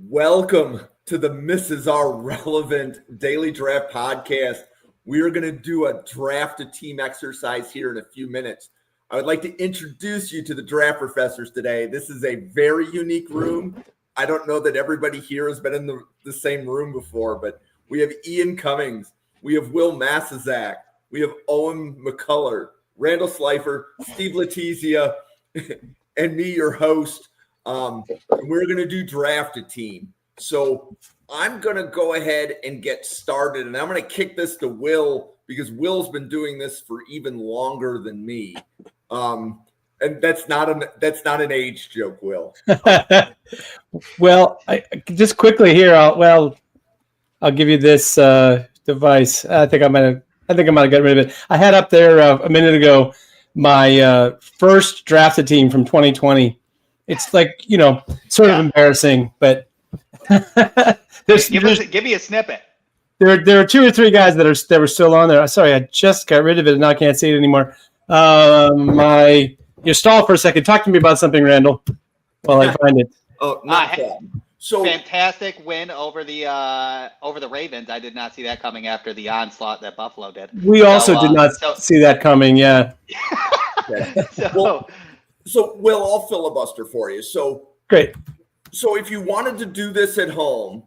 Welcome to the Mrs. R Relevant Daily Draft Podcast. We are going to do a draft a team exercise here in a few minutes. I would like to introduce you to the draft professors today. This is a very unique room. I don't know that everybody here has been in the same room before, but we have Ian Cummings, we have Will Massazak, we have Owen McCullough, Randall Slifer, Steve Letizia, and me, your host. We're going to do draft a team. So I'm going to go ahead and get started, and I'm going to kick this to Will because Will's been doing this for even longer than me. And that's not an age joke, Will. Well, just quickly here. I'll give you this device. I think I might have got rid of it. I had up there a minute ago my first drafted team from 2020. It's like, sort of embarrassing, but give me a snippet. There are two or three guys that were still on there. Sorry, I just got rid of it and now I can't see it anymore. You stall for a second. Talk to me about something, Randall, while I find it. Oh, not bad. So fantastic win over the Ravens. I did not see that coming after the onslaught that Buffalo did. We also did not see that coming. Yeah. So Will, I'll filibuster for you. So great. So if you wanted to do this at home,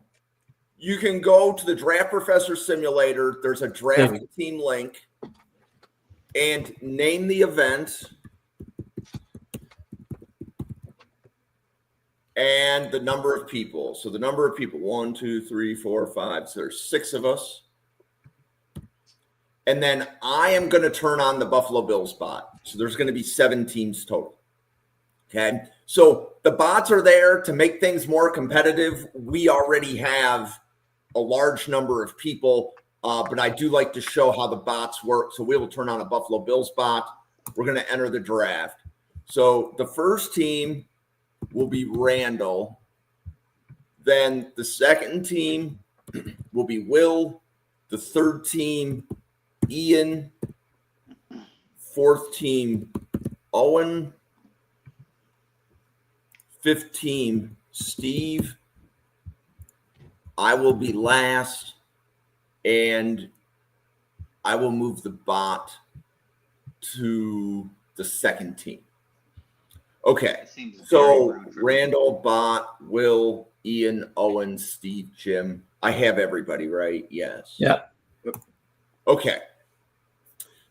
you can go to the Draft Professor Simulator. There's a draft team link, and name the event and the number of people. So the number of people, 1, 2, 3, 4, 5. So there's 6 of us. And then I am going to turn on the Buffalo Bills bot. So there's going to be 7 teams total. Okay. So the bots are there to make things more competitive. We already have a large number of people, but I do like to show how the bots work. So we will turn on a Buffalo Bills bot. We're going to enter the draft. So the first team will be Randall. Then the second team will be Will. The third team, Ian. Fourth team, Owen. Fifth team, Steve. I will be last, and I will move the bot to the second team. Okay, so Randall, bot, Will, Ian, Owen, Steve, Jim. I have everybody, right? Yes. Yeah. Okay.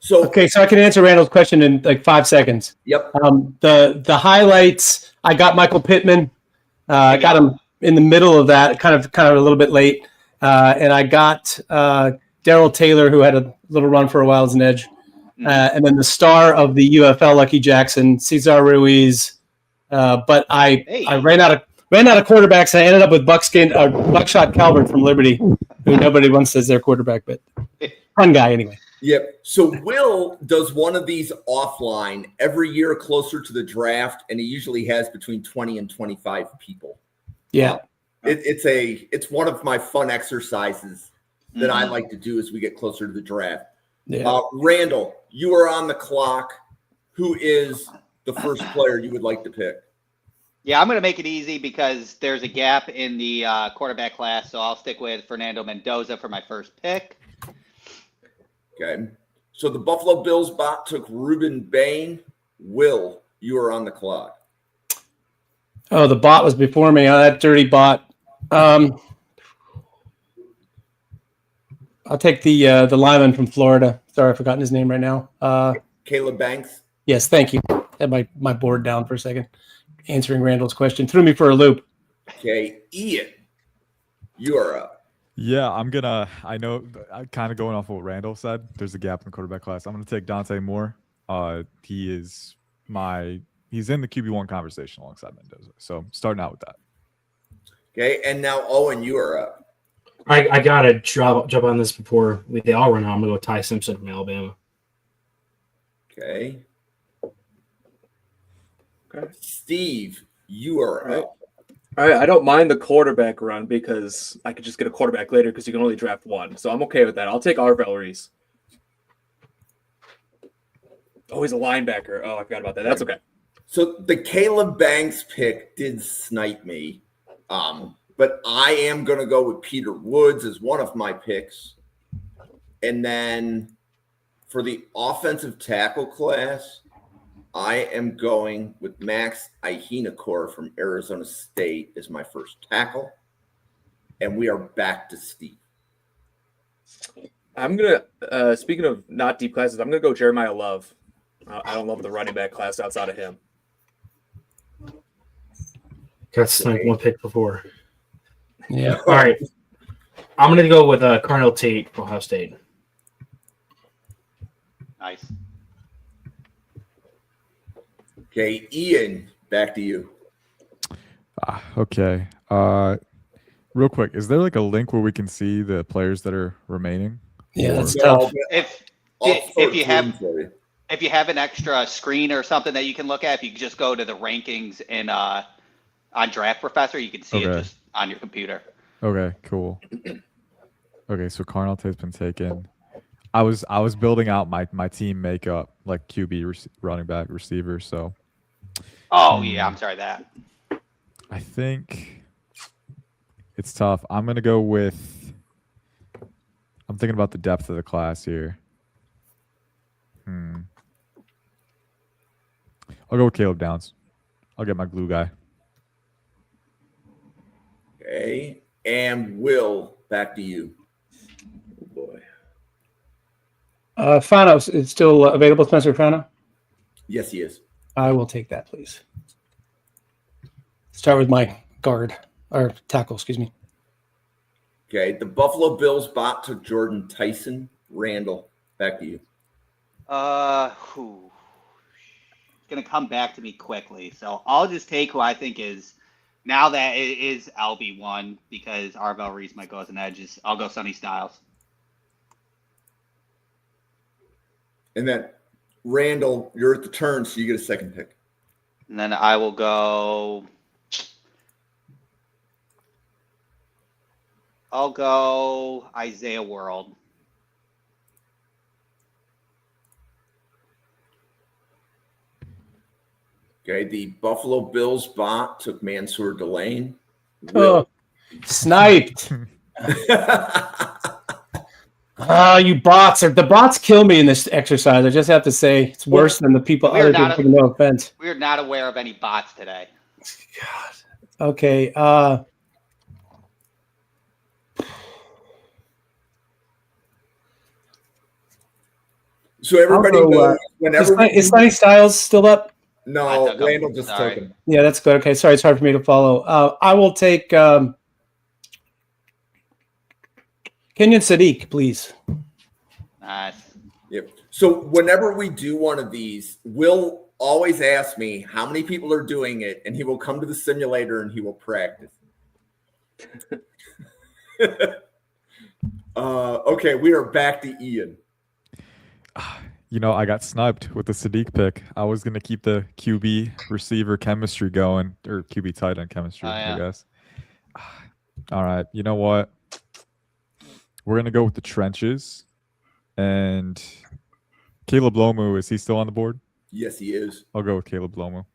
So I can answer Randall's question in like 5 seconds. Yep. The highlights. I got Michael Pittman. I got him in the middle of that, kind of a little bit late. And I got Darrell Taylor, who had a little run for a while as an edge. And then the star of the UFL, Lucky Jackson, Cesar Ruiz. But I ran out of quarterbacks. And I ended up with Buckshot Calvert from Liberty, who nobody wants as their quarterback, but fun guy anyway. Yep. So Will does one of these offline every year closer to the draft, and he usually has between 20 and 25 people. Yeah. It's one of my fun exercises that I like to do as we get closer to the draft. Yeah. Randall, you are on the clock. Who is the first player you would like to pick? Yeah, I'm going to make it easy because there's a gap in the quarterback class, so I'll stick with Fernando Mendoza for my first pick. Okay. So the Buffalo Bills bot took Ruben Bain. Will, you are on the clock. Oh, the bot was before me. Oh, that dirty bot. I'll take the lineman from Florida. Sorry, I've forgotten his name right now. Caleb Banks. Yes, thank you. I had my board down for a second. Answering Randall's question. Threw me for a loop. Okay. Ian, you are up. Yeah, I know, kind of going off what Randall said, there's a gap in the quarterback class. I'm going to take Dante Moore. He's in the QB1 conversation alongside Mendoza. So starting out with that. Okay, and now Owen, you are up. I got to jump on this before they all run out. I'm going to go Ty Simpson from Alabama. Okay. Steve, you are up. All right, I don't mind the quarterback run because I could just get a quarterback later because you can only draft one. So I'm okay with that. I'll take Arvell Reese. Oh, he's a linebacker. Oh, I forgot about that. That's okay. So the Caleb Banks pick did snipe me. but I am going to go with Peter Woods as one of my picks. And then for the offensive tackle class, I am going with Max Ihenekor from Arizona State as my first tackle. And we are back to Steve. I'm going to, speaking of not deep classes, I'm going to go Jeremiah Love. I don't love the running back class outside of him. Got sniped one pick before. Yeah. All right. I'm going to go with Carnell Tate, Ohio State. Nice. Okay, Ian, back to you. Okay. Real quick, is there like a link where we can see the players that are remaining? Yeah, that's No, tough. If you have an extra screen or something that you can look at, if you could just go to the rankings in on Draft Professor, you can see it Okay. just on your computer. Okay, cool. Okay, so Carnell Tate's been taken. I was building out my team makeup like QB, running back, receiver. So Oh yeah, I'm sorry that. I think it's tough. I'm gonna go with. I'm thinking about the depth of the class here. I'll go with Caleb Downs. I'll get my glue guy. Okay, and Will, back to you. Oh, boy. Fano is still available, Spencer Fano? Yes, he is. I will take that, please. Start with my guard, or tackle, excuse me. Okay, the Buffalo Bills bot took Jordan Tyson. Randall, back to you. It's gonna come back to me quickly, so I'll just take who I think is now that it is LB1 because Arvell Reese might go as an edge. I'll go Sonny Styles. And then Randall, you're at the turn, so you get a second pick. And then I will go. I'll go Isaiah World. Okay, the Buffalo Bills bot took Mansour Delane. Oh, sniped. You bots. The bots kill me in this exercise. I just have to say, it's worse than the people. We're Other not people, no offense. We're not aware of any bots today. God. Okay. So everybody I'll go, knows whenever Is Sunny Styles still up? I no, took him. Randall just Sorry. took him. Yeah, that's good. Okay, sorry, it's hard for me to follow. I will take Kenyon Sadiq, please. Nice. Yep. So whenever we do one of these, Will always ask me how many people are doing it, and he will come to the simulator and he will practice. Okay, we are back to Ian. You know, I got sniped with the Sadiq pick. I was going to keep the QB receiver chemistry going, or QB tight end chemistry, yeah. I guess. All right. You know what? We're going to go with the trenches. And Caleb Lomu, is he still on the board? Yes, he is. I'll go with Caleb Lomu.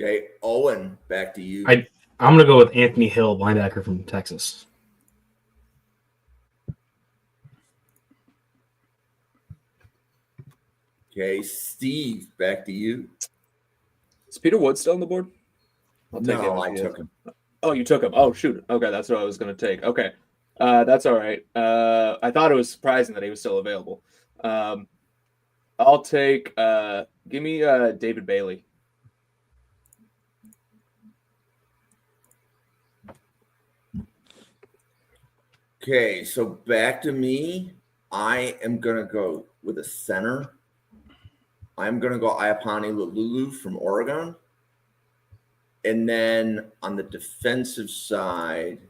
Okay, Owen, back to you. I'm going to go with Anthony Hill, linebacker from Texas. Okay, Steve, back to you. Is Peter Wood still on the board? I'll take No, him. I took him. Oh, you took him. Oh, shoot. Okay, that's what I was going to take. Okay. That's all right. I thought it was surprising that he was still available. I'll take give me David Bailey. Okay, so back to me. I am going to go with a center. I'm going to go Iapani Lalulu from Oregon. And then on the defensive side,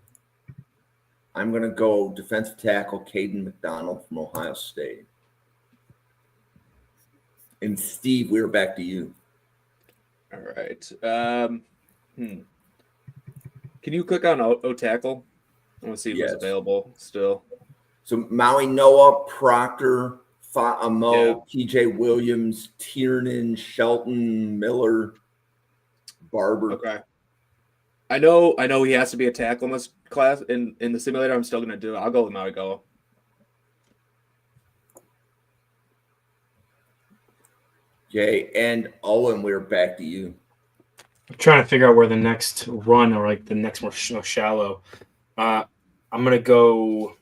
I'm going to go defensive tackle Caden McDonald from Ohio State. And Steve, we're back to you. All right. Can you click on O tackle? I want to see if Yes. it's available still. So Maui Noah, Proctor, Fa'amo, Yeah. TJ Williams, Tiernan, Shelton, Miller, Barber. Okay. I know he has to be a tackle in this class in the simulator. I'm still gonna do it. I'll go with Marigoa. Okay, and Owen, we're back to you. I'm trying to figure out where the next run or like the next more shallow. I'm gonna go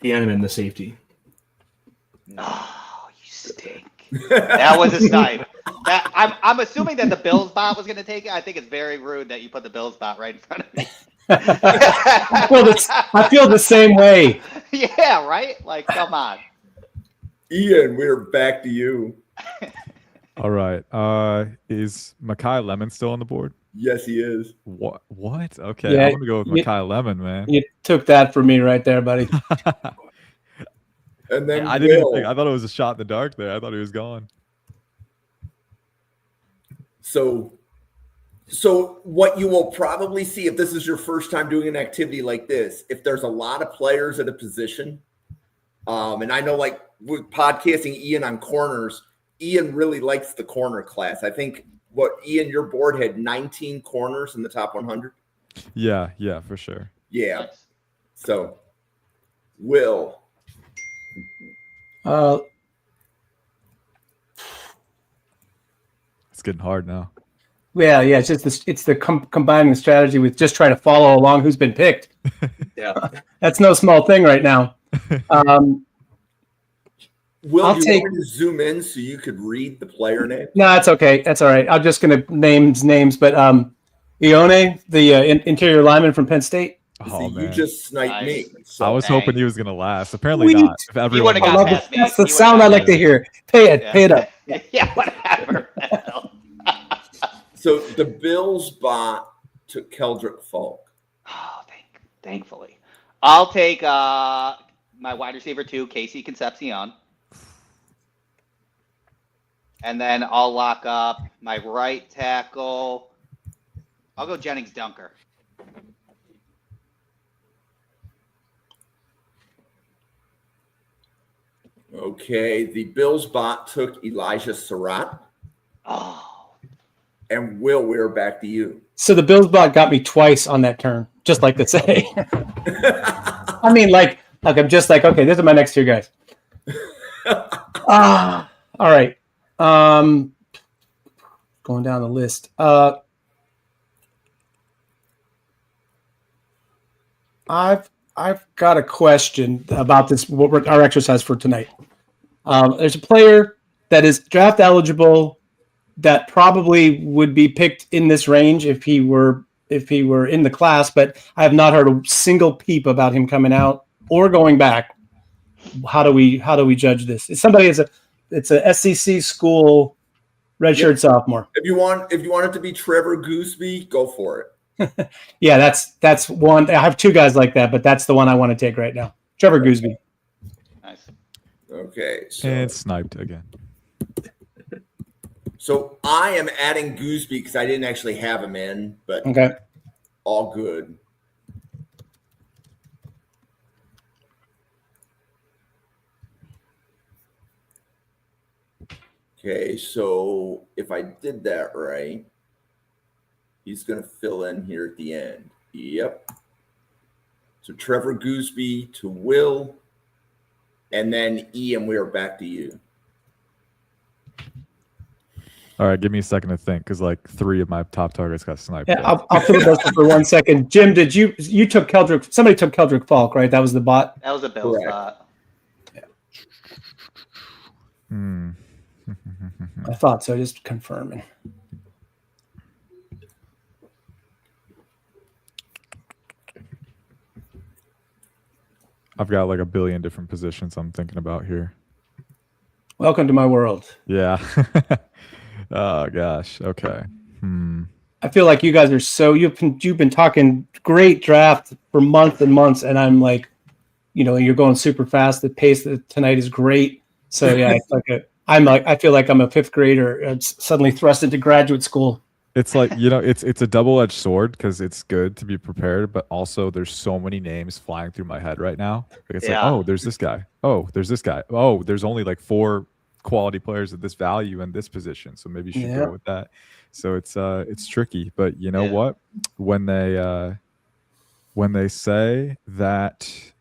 the enemy in the safety. Oh, you stink. That was a snipe. I'm assuming that the Bills bot was going to take it. I think it's very rude that you put the Bills bot right in front of me. I feel the same way. Yeah, right? Like, come on. Ian, we're back to you. All right. Is Makai Lemon still on the board? Yes, he is. What? Okay, Yeah, I'm gonna go with Makai Lemon, man. You took that from me right there, buddy. And then I didn't even Will. think. I thought it was a shot in the dark there. I thought he was gone. So what you will probably see if this is your first time doing an activity like this, if there's a lot of players at a position, and I know like with podcasting Ian on corners, Ian really likes the corner class. I think Ian, your board had 19 corners in the top 100. Yeah, for sure. Yeah. So Will. It's getting hard now. Yeah. It's just combining the strategy with just trying to follow along who's been picked. Yeah. That's no small thing right now. Will, I'll you take- want me to zoom in so you could read the player name? No, that's okay. That's all right. I'm just going to name names, but Ione, the interior lineman from Penn State. See, Oh you man, just sniped me. Nice. So I was Dang. hoping he was gonna last. Apparently We- not. If everyone would've I got love past it. me. That's the You sound I would've like to hear. Pay it up. Yeah, whatever. So the Bills bot took Keldrick Falk. Oh, thankfully. I'll take my wide receiver 2, Casey Concepcion. And then I'll lock up my right tackle. I'll go Jennings Dunker. Okay, the Bills bot took Elijah Surratt. Oh, And Will, we're back to you. So the Bills bot got me twice on that turn, just like to say. I mean, like I'm just like, okay, this is my next two guys. All right. Going down the list. I've got a question about this. Our exercise for tonight. There's a player that is draft eligible that probably would be picked in this range if he were in the class, but I have not heard a single peep about him coming out or going back. How do we judge this? It's a SEC school redshirt sophomore. If you want it to be Trevor Gooseby, go for it. Yeah, that's one. I have two guys like that, but that's the one I want to take right now. Trevor Gooseby. nice. Okay. And sniped again. So I am adding Gooseby because I didn't actually have him in, but Okay. all good. Okay, so if I did that right, he's going to fill in here at the end. Yep. So Trevor Gooseby to Will, and then Ian, we are back to you. All right, give me a second to think, because like 3 of my top targets got sniped. Yeah, I'll filibuster for 1 second. Jim, did you took Keldrick? Somebody took Keldrick Falk, right? That was the bot. That was a Bills Correct. spot. I thought so. Just confirming. I've got like a billion different positions I'm thinking about here. Welcome to my world. Yeah. Oh gosh. Okay. I feel like you guys are so you've been talking great draft for months and months, and I'm like, you're going super fast. The pace tonight is great. So yeah, I feel like I'm a fifth grader suddenly thrust into graduate school. It's like, it's a double-edged sword because it's good to be prepared, but also there's so many names flying through my head right now. Like it's Yeah. like, oh, there's this guy. Oh, there's this guy. Oh, there's only like 4 quality players at this value in this position. So maybe you should Yeah. go with that. So it's tricky. But you know Yeah. what? When they say that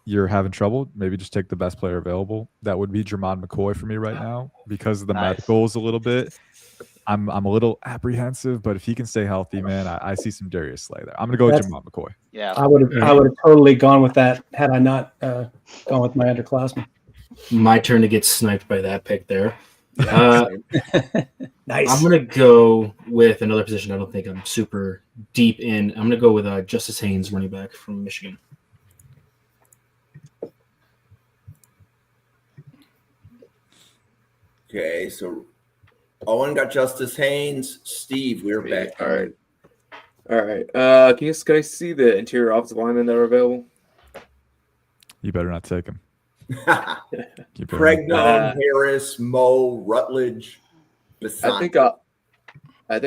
you're having trouble, maybe just take the best player available. That would be Jermon McCoy for me right now because of the Nice. medicals a little bit. I'm a little apprehensive, but if he can stay healthy, man, I see some Darius Slay there. I'm gonna go with That's- Jermon McCoy. Yeah. I would have totally gone with that had I not gone with my underclassmen. My turn to get sniped by that pick there. Nice. I'm gonna go with another position I don't think I'm super deep in. I'm gonna go with Justice Haynes, running back from Michigan. Okay, so Owen got Justice Haynes. Steve, we're back. All right. Can I see the interior offensive linemen that are available? You better not take him. You better Craig not. Nunn, Harris, Moe, Rutledge, I Basant. think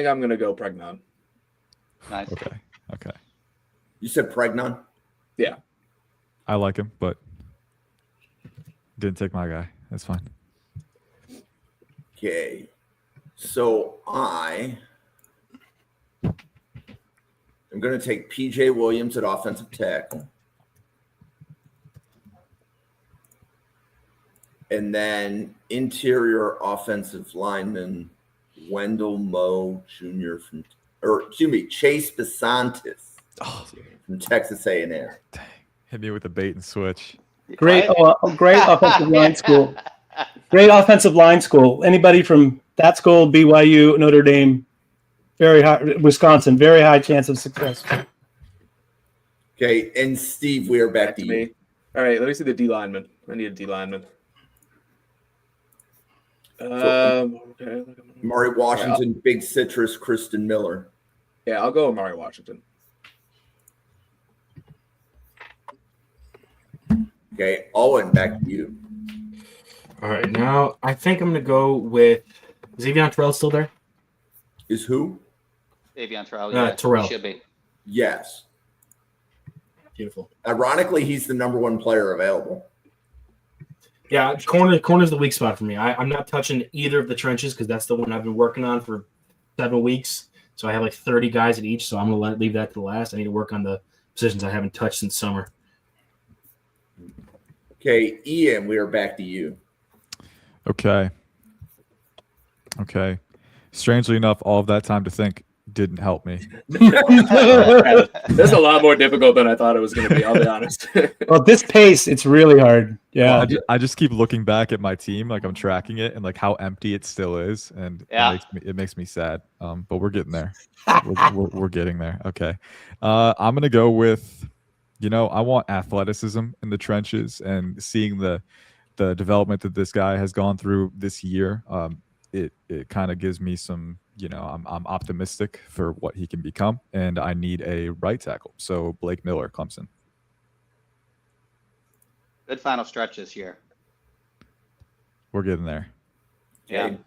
I'm gonna go Pregnon. Nice. Okay. You said Pregnon? I like him, but didn't take my guy. That's fine. Okay. So I am going to take PJ Williams at offensive tackle. And then interior offensive lineman Wendell Moe Jr. Chase Basantis from Texas A&M. Dang. Hit me with a bait and switch. Great, What? great offensive line school. Great offensive line school. Anybody from that school, BYU, Notre Dame, very high, Wisconsin, very high chance of success. Okay, and Steve, we are back to you. Me. All right, let me see the D lineman. I need a D lineman. Okay. Murray Washington, Big Citrus, Kristen Miller. Yeah, I'll go with Mari Washington. Okay, Owen, back to you. All right, now I think I'm gonna go with Xavier Terrell still there? Is who? Avion Terrell. Terrell. He should be. Yes. Beautiful. Ironically, he's the number one player available. Yeah, corner's the weak spot for me. I'm not touching either of the trenches because that's the one I've been working on for 7 weeks. So I have like 30 guys at each. So I'm gonna leave that to the last. I need to work on the positions I haven't touched since summer. Okay, Ian, we are back to you. Okay. Strangely enough, all of that time to think didn't help me. That's a lot more difficult than I thought it was going to be. I'll be honest. Well, this pace, it's really hard. Yeah. Well, I just keep looking back at my team, like I'm tracking it and like how empty it still is, and Yeah. it makes me sad. But we're getting there. we're getting there. Okay. I'm gonna go with, I want athleticism in the trenches, and seeing the development that this guy has gone through this year. It kind of gives me some, I'm optimistic for what he can become, and I need a right tackle. So Blake Miller, Clemson. Good final stretch this year. We're getting there. Yeah. Okay.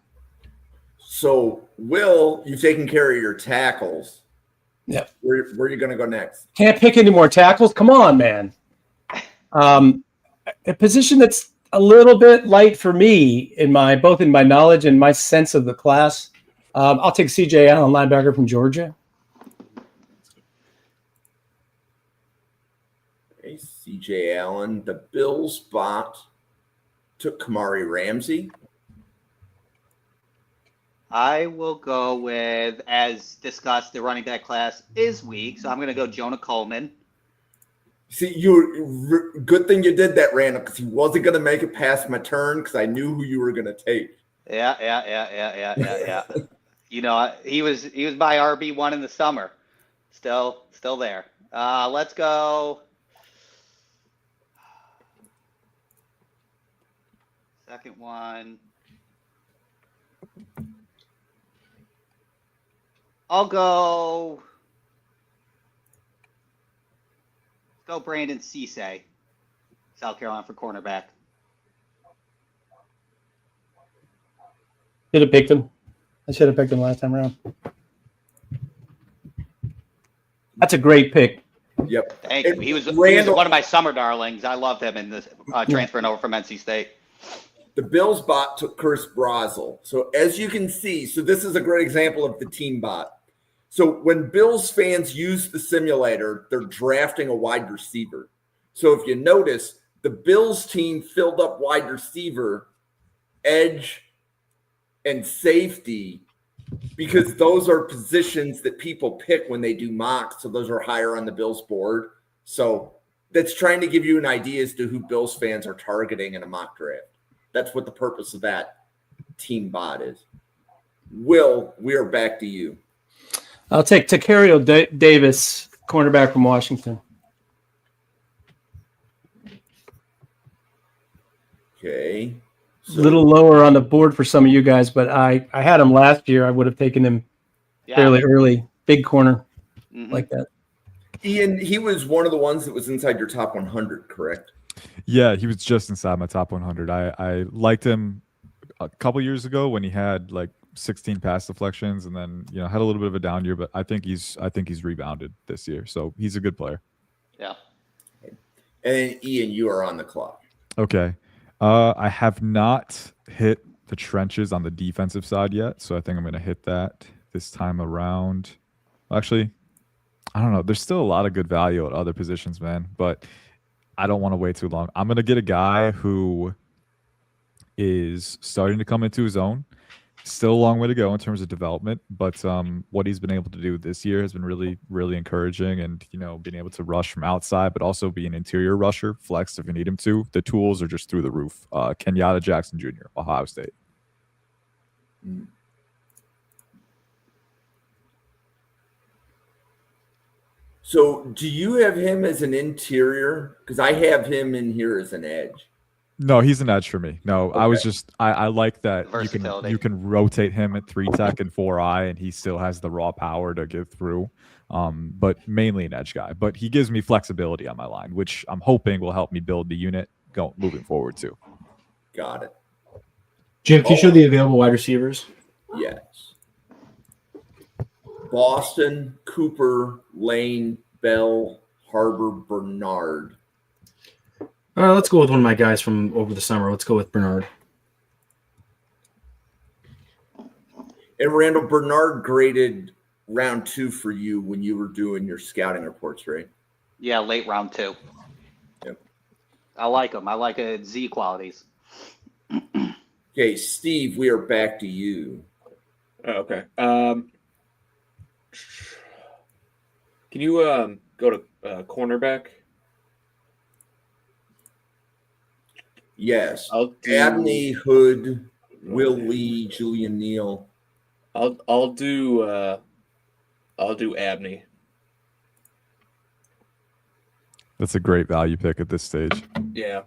So, Will, you've taken care of your tackles. Yep. Where are you going to go next? Can't pick any more tackles. Come on, man. A position that's a little bit light for me both in my knowledge and my sense of the class. I'll take CJ Allen, linebacker from Georgia. Okay, CJ Allen. The Bills spot took Kamari Ramsey. I will go with, as discussed, the running back class is weak, so I'm going to go Jonah Coleman. See, good thing you did that, Randall, because he wasn't going to make it past my turn because I knew who you were going to take. Yeah. He was my RB1 in the summer. Still there. Let's go. Second one. I'll go Brandon Cisse, South Carolina for cornerback. Should have picked him. I should have picked him last time around. That's a great pick. Yep. Thank you. He was Randall, one of my summer darlings. I loved him in this transferring over from NC State. the Bills bot took Curtis Brazel. So as you can see, so this is a great example of the team bot. So when Bills fans use the simulator, they're drafting a wide receiver. So if you notice, the Bills team filled up wide receiver, edge, and safety because those are positions that people pick when they do mocks. So those are higher on the Bills board. So that's trying to give you an idea as to who Bills fans are targeting in a mock draft. That's what the purpose of that team bot is. Will, we are back to you. I'll take Tacario Davis, cornerback from Washington. Okay. A little lower on the board for some of you guys, but I had him last year. I would have taken him fairly early. Big corner like that. Ian, he was one of the ones that was inside your top 100, correct? Yeah, he was just inside my top 100. I liked him a couple years ago when he had like 16 pass deflections, and then had a little bit of a down year. But I think he's rebounded this year, so he's a good player. Yeah. And Ian, you are on the clock. Okay. I have not hit the trenches on the defensive side yet, so I think I'm going to hit that this time around. Actually, I don't know. There's still a lot of good value at other positions, man, but I don't want to wait too long. I'm going to get a guy who is starting to come into his own. Still a long way to go in terms of development, but what he's been able to do this year has been really, really encouraging. And being able to rush from outside, but also be an interior rusher, flex if you need him to. The tools are just through the roof. Kenyatta Jackson Jr., Ohio State. So, do you have him as an interior? Because I have him in here as an edge. No, he's an edge for me. No, Okay. I was just I like that Versatility. you can rotate him at 3-tech and 4-eye, and he still has the raw power to get through. But mainly an edge guy. But he gives me flexibility on my line, which I'm hoping will help me build the unit moving forward too. Got it. Jim, can you show the available wide receivers? Yes. Boston, Cooper, Lane, Bell, Harbor, Bernard. Let's go with one of my guys from over the summer. Let's go with Bernard. And Randall, Bernard graded round 2 for you when you were doing your scouting reports, right? Yeah, late round 2. Yep. I like him. I like Z qualities. Okay, Steve, we are back to you. Okay. Can you go to cornerback? Yes. I'll do Abney, Hood, Will Lee, Julian Neal. I'll do Abney. That's a great value pick at this stage. Yeah.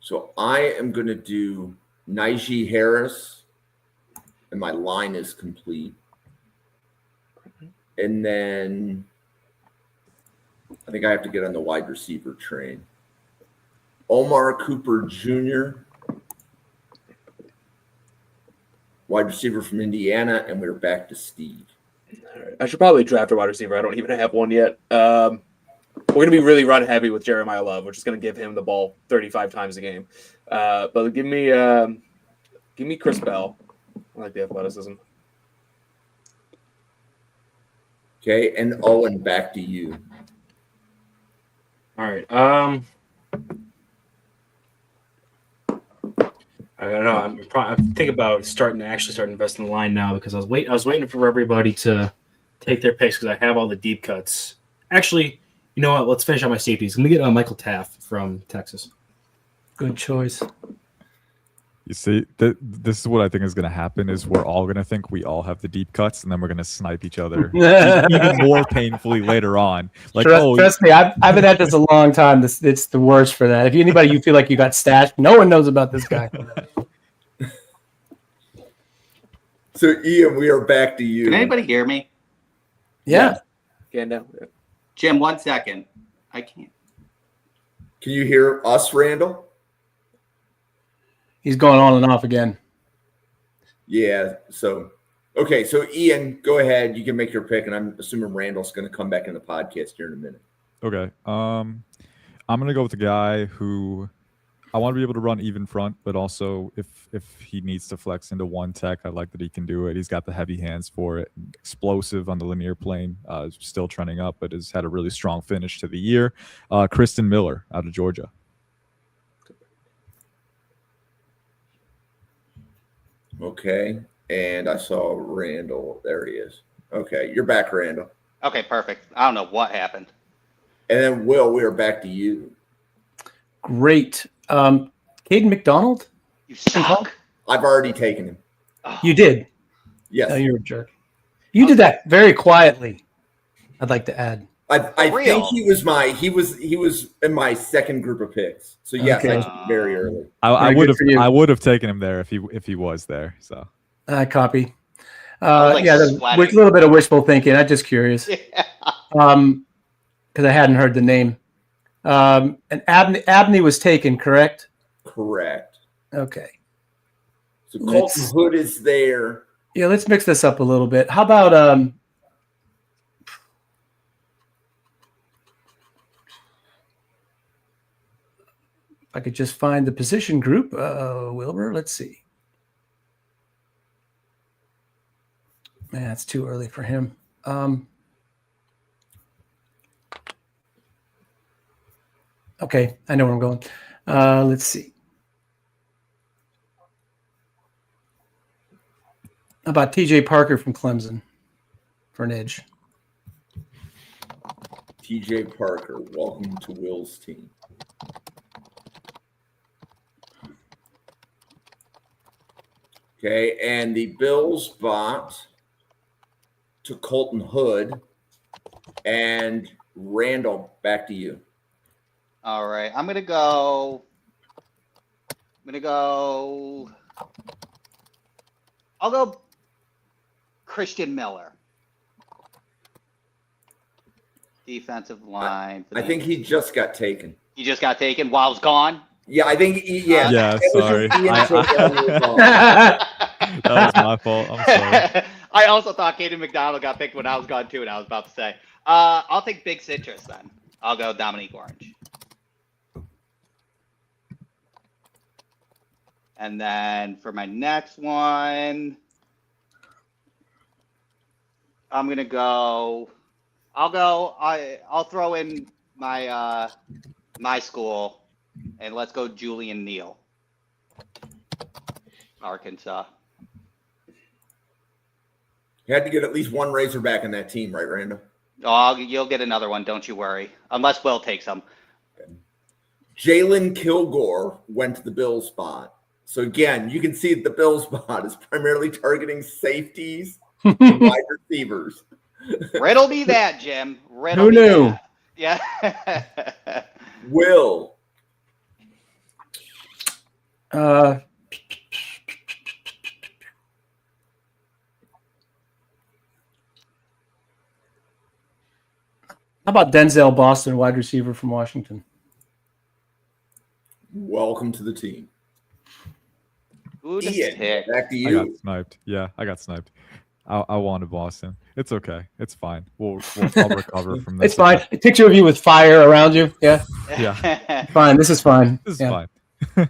So I am going to do Najee Harris, and my line is complete. And then I think I have to get on the wide receiver train. Omar Cooper Jr., wide receiver from Indiana, and we're back to Steve. All right. I should probably draft a wide receiver. I don't even have one yet. We're going to be really run heavy with Jeremiah Love, which is going to give him the ball 35 times a game. But give me Chris Bell. I like the athleticism. Okay, and Owen, back to you. All right. I don't know. I'm thinking about starting to invest in the line now because I was waiting for everybody to take their picks because I have all the deep cuts. Actually, you know what? Let's finish out my safeties. Let me get Michael Taft from Texas. Good choice. You see, this is what I think is going to happen is we're all going to think we all have the deep cuts, and then we're going to snipe each other even more painfully later on. Like, trust me, I've been at this a long time. It's the worst for that. If anybody you feel like you got stashed, no one knows about this guy. So, Ian, we are back to you. Can anybody hear me? Yeah. Can now. Yeah. Jim, 1 second. I can't. Can you hear us, Randall? He's going on and off again. Yeah. So, okay. So, Ian, go ahead. You can make your pick, and I'm assuming Randall's going to come back in the podcast here in a minute. Okay. I'm gonna go with the guy who I want to be able to run even front, but also if he needs to flex into one tech, I like that he can do it. He's got the heavy hands for it. Explosive on the linear plane, still trending up, but has had a really strong finish to the year. Kristen Miller out of Georgia. Okay. And I saw Randall. There he is. Okay. You're back, Randall. Okay, perfect. I don't know what happened. And then, Will, we are back to you. Great. Caden McDonald? You suck. I've already taken him. Oh. You did. Yes. Oh, you're a jerk. You did that very quietly. I'd like to add. I For think real? he was in my second group of picks. So yes, Okay. I took him very early. I Very would good for you. have taken him there if he was there. So Copy. was, like, Yeah, a sweating. little bit of wishful thinking. I'm just curious. Yeah. Because I hadn't heard the name. And Abney was taken, correct? Correct. Okay. So Colton Hood is there. Yeah, let's mix this up a little bit. How about if I could just find the position group, Wilbur. Let's see. Man, it's too early for him. Okay, I know where I'm going. Let's see. How about TJ Parker from Clemson for an edge? TJ Parker, welcome to Will's team. Okay, and the Bills bought to Colton Hood and Randall. Back to you. All right. I'm gonna go. I'll go Christian Miller. Defensive line. I think he just got taken. He just got taken while it's gone. Yeah, I think yeah. Yeah, It was sorry. just Ian Total. that was my fault. I'm sorry. I also thought Caden McDonald got picked when I was gone too, and I was about to say. I'll take Big Citrus then. I'll go Dominique Orange. And then for my next one, I'm gonna go. I'll throw in my my school, and let's go Julian Neal, Arkansas. You had to get at least one Razorback in that team, right, Randall? Oh, you'll get another one, don't you worry. Unless Will takes them. Jalen Kilgore went to the Bills spot. So again, you can see the Bills spot is primarily targeting safeties and wide receivers. Riddle me that, Jim. Riddle Who me knew? that. Yeah. Will. How about Denzel Boston, wide receiver from Washington? Welcome to the team. Who just Ian, picked? back to I got you. sniped. Yeah, I got sniped. I wanted Boston. It's okay. It's fine. I'll recover from this. It's fine. A picture of you with fire around you. Yeah, Yeah. fine. This is fine. This is Yeah. fine.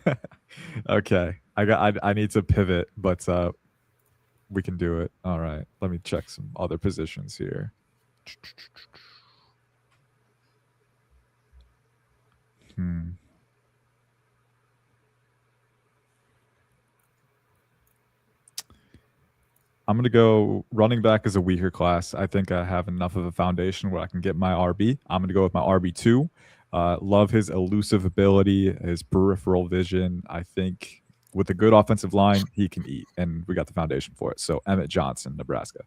Okay. I need to pivot, but we can do it. All right. Let me check some other positions here. I'm going to go running back as a weaker class. I think I have enough of a foundation where I can get my RB. I'm going to go with my RB2. Love his elusive ability, his peripheral vision. I think with a good offensive line, he can eat, and we got the foundation for it. So Emmett Johnson, Nebraska.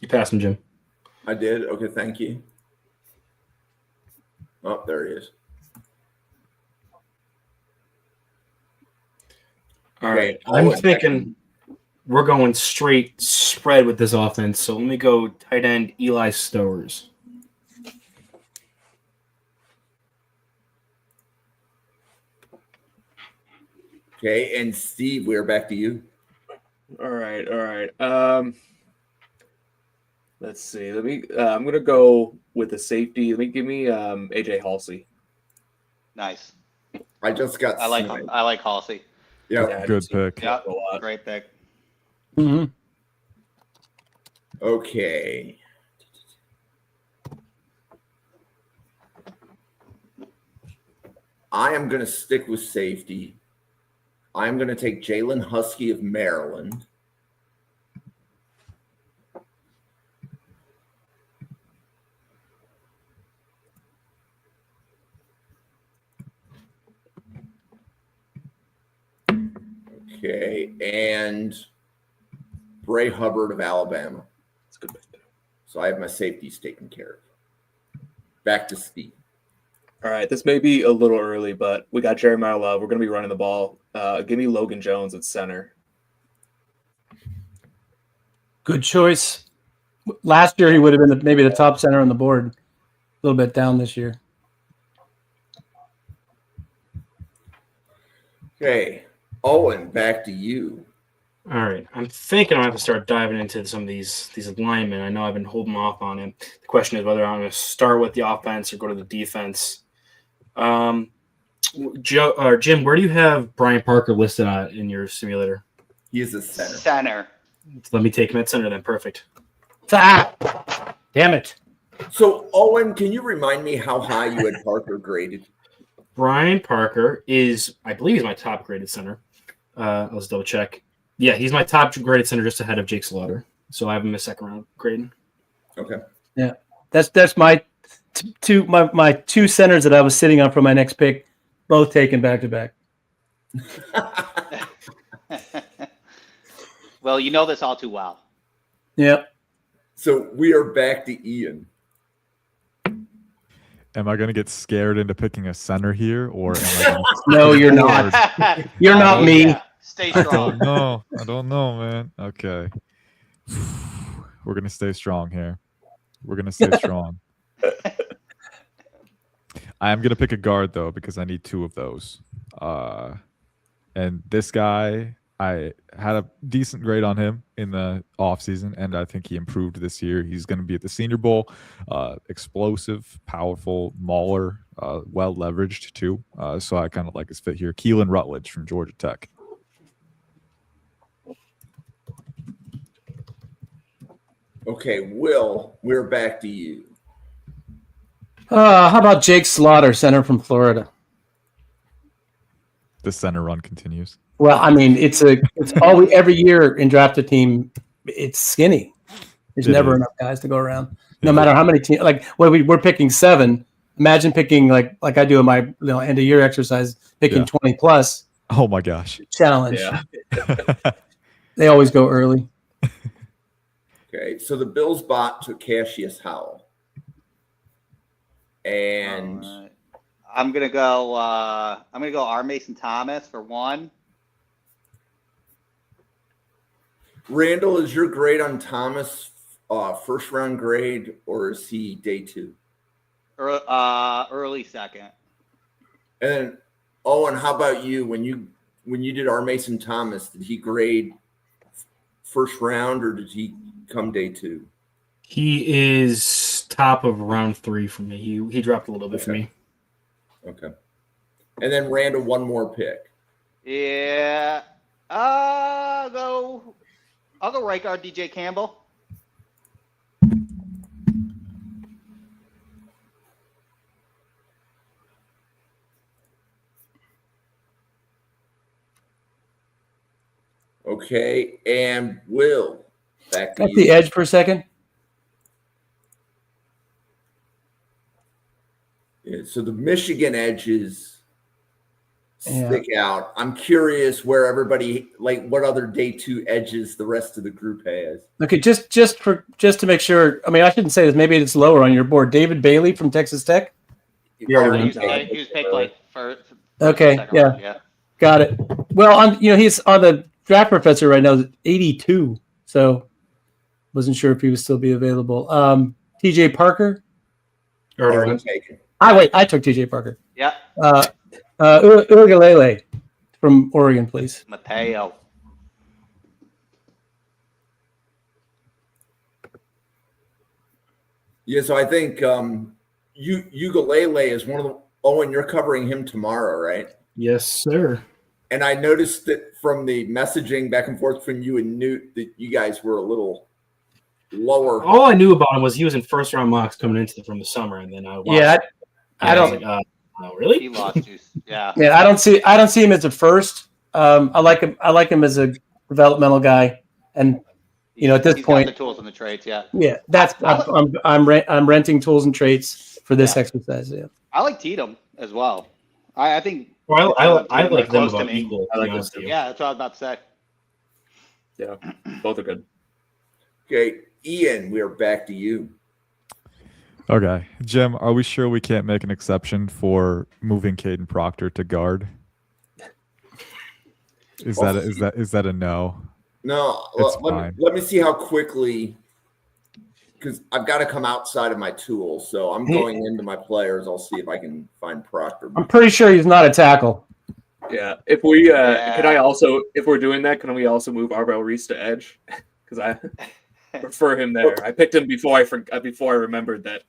You passed him, Jim. I did. Okay, thank you. Oh, there he is. All Okay, right. I'll I'm let- thinking we're going straight spread with this offense. So let me go tight end Eli Stowers. Okay, and Steve, we're back to you. All right. Let's see. Let me. I'm gonna go with the safety. Give me AJ Halsey. Nice. I just got. I like sniped. Halsey. Yep. Yeah, Good pick. Yeah, a lot. great pick. Mm-hmm. Okay. I am going to stick with safety. I'm going to take Jalen Husky of Maryland. Okay, and Bray Hubbard of Alabama. That's a good pick. So I have my safeties taken care of. Back to Steve. All right, this may be a little early, but we got Jeremiah Love. We're going to be running the ball. Give me Logan Jones at center. Good choice. Last year he would have been maybe the top center on the board. A little bit down this year. Okay, Owen, back to you. All right. I'm thinking I have to start diving into some of these linemen. I know I've been holding off on him. The question is whether I'm going to start with the offense or go to the defense. Joe or Jim, where do you have Brian Parker listed in your simulator? He is a center. Center. Let me take him at center then. Perfect. Ah, damn it. So, Owen, can you remind me how high you had Parker graded? Brian Parker is, I believe, he's my top graded center. Let's double check. Yeah, he's my top graded center, just ahead of Jake Slaughter. So I have him a second round grade. Okay. Yeah, that's my my two centers that I was sitting on for my next pick, both taken back to back. Well, you know this all too well. Yep. So we are back to Ian. Am I going to get scared into picking a center here, or am I gonna No, you're not. You're not me. Yeah, stay I don't strong. know. I don't know, man. Okay. We're going to stay strong here. We're going to stay strong. I am going to pick a guard, though, because I need two of those. And this guy, I had a decent grade on him in the offseason, and I think he improved this year. He's going to be at the Senior Bowl. Explosive, powerful, mauler, well leveraged, too. So I kind of like his fit here. Keelan Rutledge from Georgia Tech. Okay, Will, we're back to you. How about Jake Slaughter, center from Florida? The center run continues. Well, I mean, it's every year in draft a team, it's skinny. There's It never is. enough guys to go around. No matter how many teams, like we're picking 7. Imagine picking like I do in my end of year exercise, picking Yeah. 20 plus Oh my gosh. challenge. Yeah. They always go early. Okay, so the Bills bot took Cassius Howell. And Alright. I'm gonna go R. Mason Thomas for 1. Randall, is your grade on Thomas first round grade, or is he day 2? Early second. And then Owen, how about you? When you did our Mason Thomas, did he grade first round or did he come day 2? He is top of round 3 for me. He dropped a little bit for me. Okay. And then Randall, one more pick. Yeah. I'll go right guard DJ Campbell. Okay. And Will, back to Got you. the edge for a second. Yeah, so the Michigan edges Yeah. stick out. I'm curious where everybody, like, what other day 2 edges the rest of the group has. Okay, just to make sure. I mean, I shouldn't say this. Maybe it's lower on your board. David Bailey from Texas Tech. You already Already done. taken. He was picked like for Okay, second yeah. round, yeah. Got it. Well, he's on the draft professor right now, 82. So wasn't sure if he would still be available. TJ Parker. Already Already went. taken. I took TJ Parker. Yeah. Ugalele from Oregon, please. Mateo. Yeah, so I think Ukulele is one of the. Owen, you're covering him tomorrow, right? Yes, sir. And I noticed that from the messaging back and forth between you and Newt that you guys were a little lower. All I knew about him was he was in first round mocks coming into from the summer, and then I watched. Yeah, I was don't. like, oh, really? He lost juice. Yeah. Yeah, I don't see him as a first. I like him as a developmental guy, and at this He's point, got the tools and the traits. Yeah. yeah, that's I'm renting tools and traits for this exercise. Yeah, I like Tatum as well. I think. Well, I like them Close to about me. equal. I like to be honest them with you. Yeah, that's what I was about to say. Yeah, both are good. Okay, Ian, we are back to you. Okay, Jim, are we sure we can't make an exception for moving Caden Proctor to guard? Is that a no? No, It's let fine. me see how quickly, because I've got to come outside of my tools. So I'm going into my players. I'll see if I can find Proctor. I'm pretty sure he's not a tackle. Yeah. If we can I also, if we're doing that, can we also move Arvell Reese to edge? Because I prefer him there. I picked him before I remembered that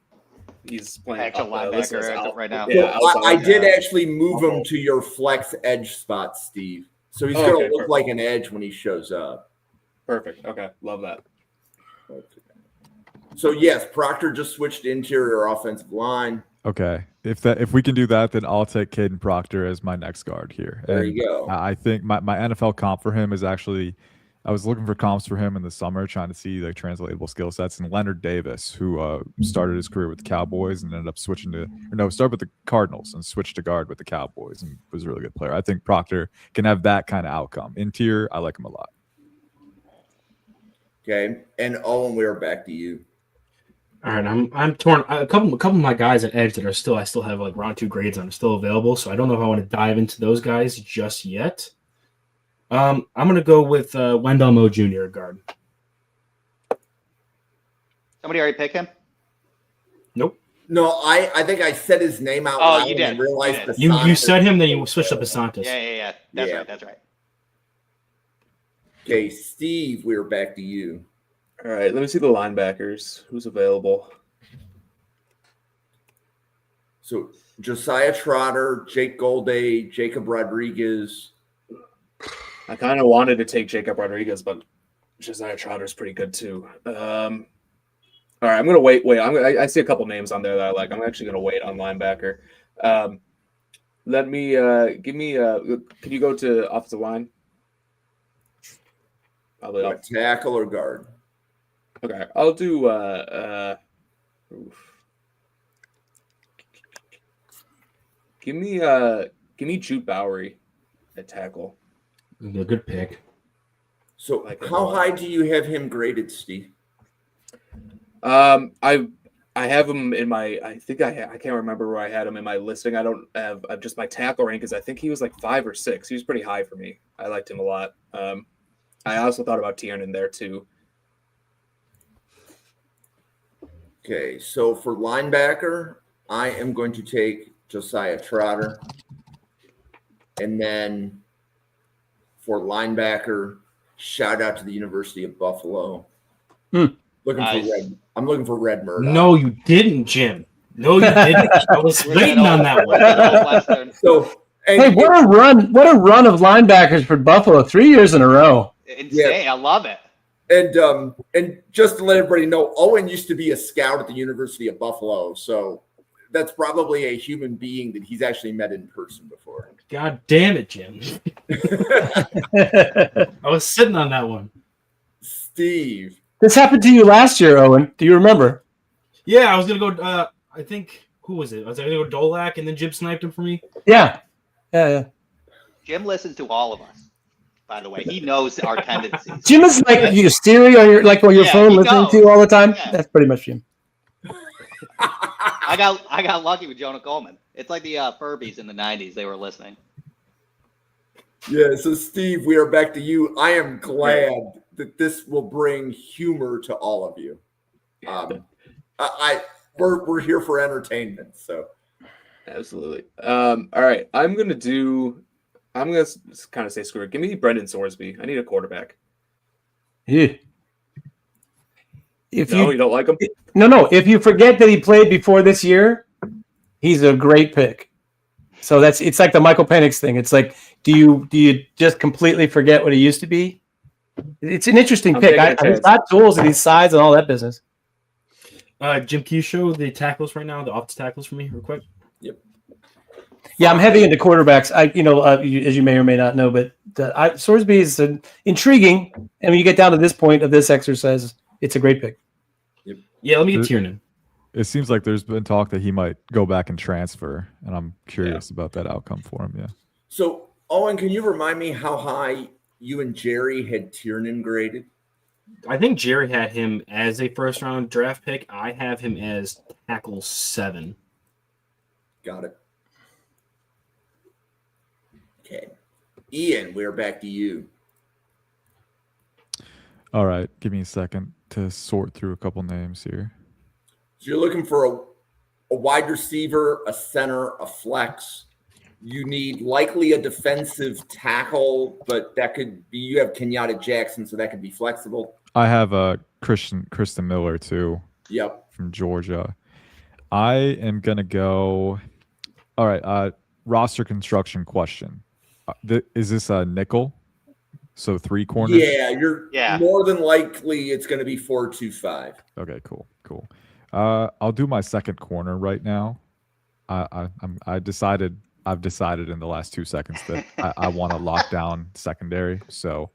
he's playing Actual listed as linebacker right now. So Yeah, I did actually move him to your flex edge spot, Steve. So he's going to look perfect. like an edge when he shows up. Perfect. Okay, love that. So yes, Proctor just switched to interior offensive line. Okay, if we can do that, then I'll take Caden Proctor as my next guard here. There And you go. I think my NFL comp for him is actually, I was looking for comps for him in the summer, trying to see like translatable skill sets. And Leonard Davis, who started his career with the Cowboys and ended up started with the Cardinals and switched to guard with the Cowboys and was a really good player. I think Proctor can have that kind of outcome. Interior, I like him a lot. Okay, and Owen, we are back to you. All right, I'm torn. A couple of my guys at edge that I still have like round 2 grades on are still available, so I don't know if I want to dive into those guys just yet. I'm gonna go with Wendell Moe Jr. at guard. Somebody already picked him? Nope. No, I think I said his name out Oh, loud you and did. realized You You said him, then you switched up to Santos. Yeah. That's right. Okay, Steve, we are back to you. All right, let me see the linebackers. Who's available? So Josiah Trotter, Jake Golday, Jacob Rodriguez. I kind of wanted to take Jacob Rodriguez, but Josiah Trotter is pretty good too. All right, I'm gonna wait. I see a couple names on there that I like. I'm actually gonna wait on linebacker. Let me give me. Can you go to offensive line? Probably What, tackle or guard? Okay, I'll do. Give me Jude Bowery at tackle. A good pick. So Like a how lot. high do you have him graded, Steve? I have him in my. I think I can't remember where I had him in my listing. I don't have just my tackle rank is. I think he was like 5 or 6. He was pretty high for me. I liked him a lot. I also thought about Tiernan there too. Okay, so for linebacker, I am going to take Josiah Trotter. And then for linebacker, shout out to the University of Buffalo. Hmm. I'm looking for Red Murdoch. No, you didn't, Jim. No, you didn't. I was waiting on that one. Western. So Hey, what a run! What a run of linebackers for Buffalo! 3 years in a row. Insane. I love it. And just to let everybody know, Owen used to be a scout at the University of Buffalo, so that's probably a human being that he's actually met in person before. God damn it, Jim. I was sitting on that one. Steve, This happened to you last year, Owen. Do you remember? Yeah, I was gonna go. I think who was it? I was gonna go Dolak, and then Jim sniped him for me. Yeah. Jim listens to all of us. By the way, he knows our tendencies. Jim is like you Siri on your on your Yeah, phone he listening knows. to you all the time. Yeah. That's pretty much Jim. I got lucky with Jonah Coleman. It's like the Furbies in the '90s. They were listening. yeah. So Steve, we are back to you. I am glad that this will bring humor to all of you. We're here for entertainment. So Absolutely. All right, I'm gonna kind of say screw it. Give me Brendan Sorsby. I need a quarterback. Yeah. if No, you you don't like him? no, if you forget that he played before this year, he's a great pick. So it's like the Michael Penix thing. It's like, do you just completely forget what he used to be? It's an interesting I'm pick. taking a He's chance. got tools and he's size and all that business. Jim, can you show the tackles right now, the offensive tackles for me real quick? Yeah, I'm heavy into quarterbacks. As you may or may not know, but Sorsby is intriguing. And when you get down to this point of this exercise, it's a great pick. Yeah, let me get Tiernan. It seems like there's been talk that he might go back and transfer, and I'm curious about that outcome for him. Yeah. So, Owen, can you remind me how high you and Jerry had Tiernan graded? I think Jerry had him as a first round draft pick. I have him as tackle 7. Got it. Okay. Ian, we're back to you. All right. Give me a second to sort through a couple names here. So you're looking for a wide receiver, a center, a flex. You need likely a defensive tackle, but that could be, you have Kenyatta Jackson, so that could be flexible. I have Kristen Miller too. Yep. From Georgia. I am gonna go. All right. Roster construction question. Is this a nickel? So 3 corners. Yeah, you're more than likely it's going to be 4-2-5. Okay. Cool. I'll do my second corner right now. I've decided in the last 2 seconds that I want to lock down secondary. So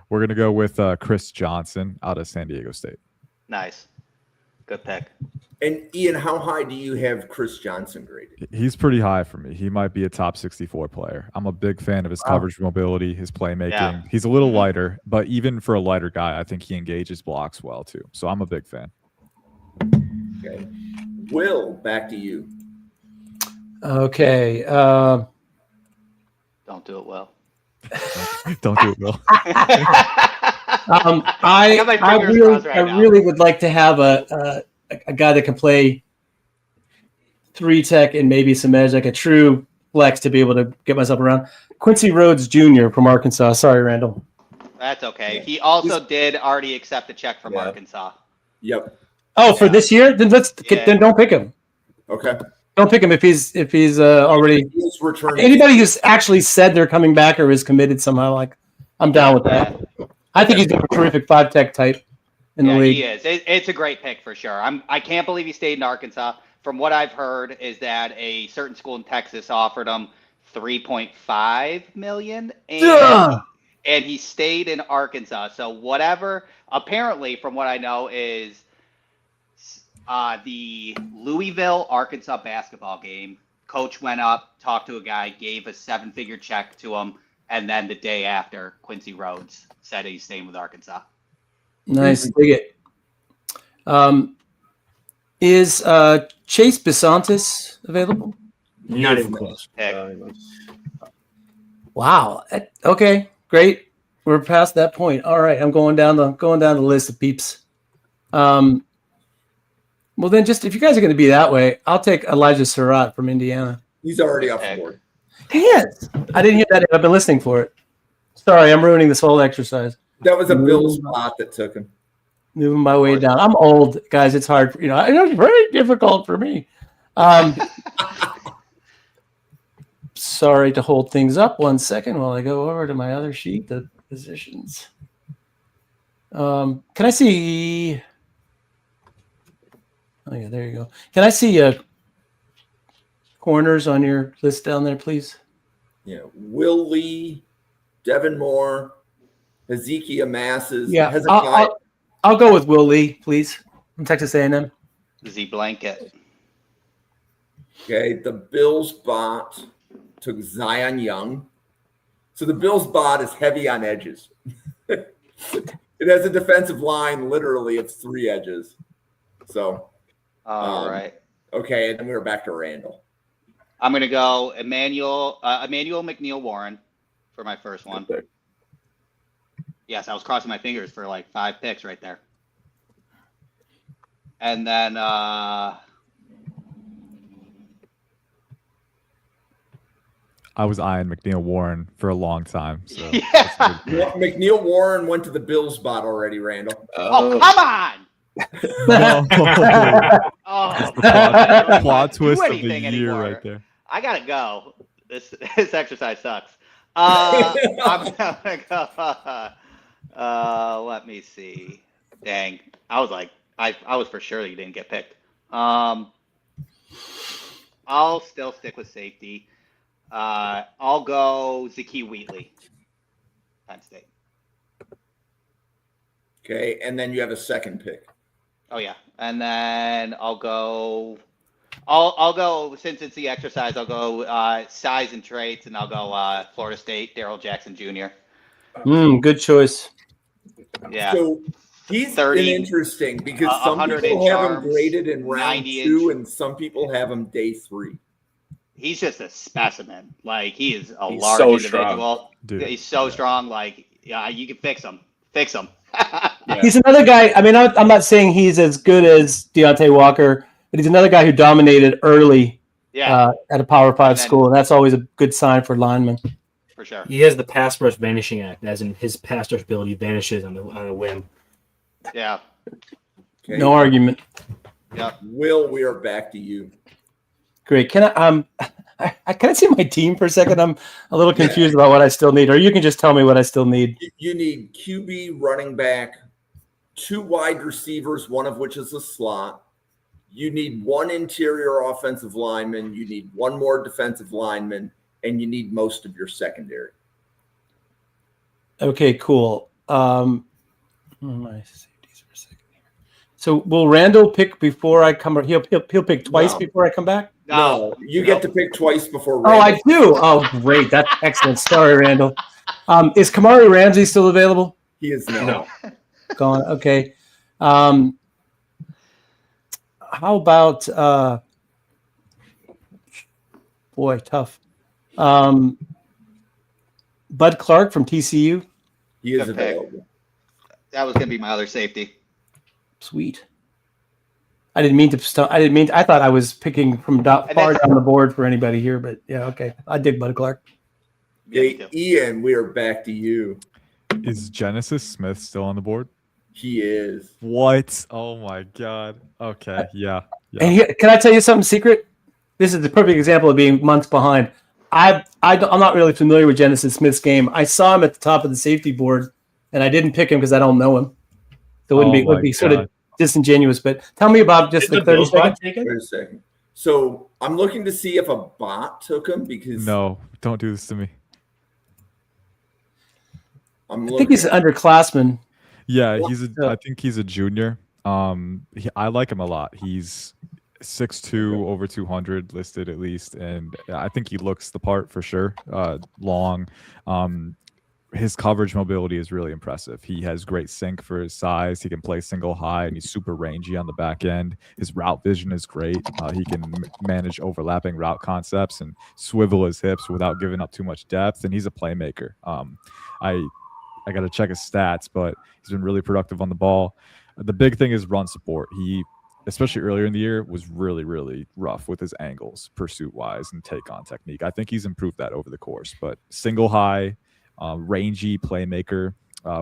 we're gonna go with Chris Johnson out of San Diego State. Nice. Good pick. And Ian, how high do you have Chris Johnson graded? He's pretty high for me. He might be a top 64 player. I'm a big fan of his coverage mobility, his playmaking. Yeah. He's a little lighter, but even for a lighter guy, I think he engages blocks well too. So I'm a big fan. Okay. Will, back to you. Okay. Don't do it well. Don't do it, Will. I got my fingers crossed right now. really would like to have a guy that can play 3 tech and maybe some edge, like a true flex to be able to get myself around. Quincy Rhodes Jr. from Arkansas. Sorry, Randall. That's okay. He also did already accept a check from Arkansas. Yep. Oh, for this year? Then then don't pick him. Okay. Don't pick him if he's already He's returning. anybody who's actually said they're coming back or is committed somehow. Like, I'm down with that. I think he's a terrific 5 tech type in the league. He is. It's a great pick for sure. I can't believe he stayed in Arkansas. From what I've heard is that a certain school in Texas offered him $3.5 million, and he stayed in Arkansas. So whatever. Apparently, from what I know, is the Louisville, Arkansas basketball game. Coach went up, talked to a guy, gave a 7-figure check to him, and then the day after, Quincy Rhodes said he's staying with Arkansas. Nice. Dig it. Is Chase Bisontis available? Not even close. Pick. Wow. Okay. Great. We're past that point. All right. I'm going down the list of peeps. Well, then, just if you guys are going to be that way, I'll take Elijah Surratt from Indiana. He's already off the board. He is. I didn't hear that. I've been listening for it. Sorry, I'm ruining this whole exercise. That was a Bill spot that took him. Moving my way down. I'm old, guys. It's hard. It's very difficult for me. Sorry to hold things up 1 second while I go over to my other sheet, the positions. Can I see? Oh yeah, there you go. Can I see corners on your list down there, please? Yeah, Will Lee, Devin Moore, Hezekiah Masses. Yeah, I'll go with Will Lee, please, from Texas A&M. Z Blanket. Okay, the Bills bot took Zion Young. So the Bills bot is heavy on edges. It has a defensive line literally of 3 edges. So, All right. Okay, and then we're back to Randall. I'm going to go Emmanuel McNeil Warren for my first one. Yes, I was crossing my fingers for like 5 picks right there. And then I was eyeing McNeil Warren for a long time. So yeah. McNeil Warren went to the Bills bot already, Randall. Oh, come on. No. Oh, The plot, plot do twist of the anything year anymore. right there. I gotta go. This exercise sucks. I'm gonna go. Let me see. Dang, I was like, I was for sure you didn't get picked. I'll still stick with safety. I'll go Zakee Wheatley, Penn State. Okay, and then you have a second pick. Oh yeah, and then I'll go. I'll go since it's the exercise. I'll go size and traits, and I'll go Florida State, Daryl Jackson Jr. Good choice. Yeah, So he's 30, been interesting because some 100 people inch have him arms, graded in round 90 2, inch. and some people have him day 3. he's just a specimen. Like he is a He's large so individual. Dude, He's so yeah. strong. Like yeah, you can fix him. Fix him. Yeah. He's another guy. I mean, I'm not saying he's as good as Deontay Walker, but he's another guy who dominated early Yeah, at a Power 5 And then- school, and that's always a good sign for linemen. for sure. He has the pass rush vanishing act, as in his pass rush ability vanishes on a whim. Yeah. Okay. No argument. Yep. Will, we are back to you. Great. Can I see my team for a second? I'm a little confused about what I still need, or you can just tell me what I still need. You need QB, running back, 2 wide receivers, one of which is a slot. You need 1 interior offensive lineman. You need 1 more defensive lineman, and you need most of your secondary. Okay, cool. My safeties for a second here. So will Randall pick before I come? He'll pick twice No. before I come back. No, you get to pick twice before. Oh, I Randall. do. Oh, great. That's excellent. Sorry, Randall. Is Kamari Ramsey still available? He is not. No. Gone. Okay. How about boy, tough. Bud Clark from TCU. He is Good pick. available. That was gonna be my other safety. Sweet. I didn't mean to. I thought I was picking from far down the board for anybody here, but yeah, okay. I dig Bud Clark. Yeah, me Okay, too. Ian, we are back to you. Is Genesis Smith still on the board? He is. What? Oh my god. Okay, yeah. And here, can I tell you something secret? This is the perfect example of being months behind. I'm not really familiar with Genesis Smith's game. I saw him at the top of the safety board, and I didn't pick him because I don't know him. So it would be sort of disingenuous. But tell me about just Did the 30 seconds. taken? Wait a second. So I'm looking to see if a bot took him because No, don't do this to me. I'm I looking. think he's an underclassman. Yeah, Yeah. I think he's a junior. I like him a lot. He's 6'2", over 200 listed at least, and I think he looks the part for sure. Long. His coverage mobility is really impressive. He has great sync for his size. He can play single high, and he's super rangy on the back end. His route vision is great. He can manage overlapping route concepts and swivel his hips without giving up too much depth. And he's a playmaker. I got to check his stats, but he's been really productive on the ball. The big thing is run support. He, especially earlier in the year, was really, really rough with his angles, pursuit-wise, and take-on technique. I think he's improved that over the course. But single high, rangy playmaker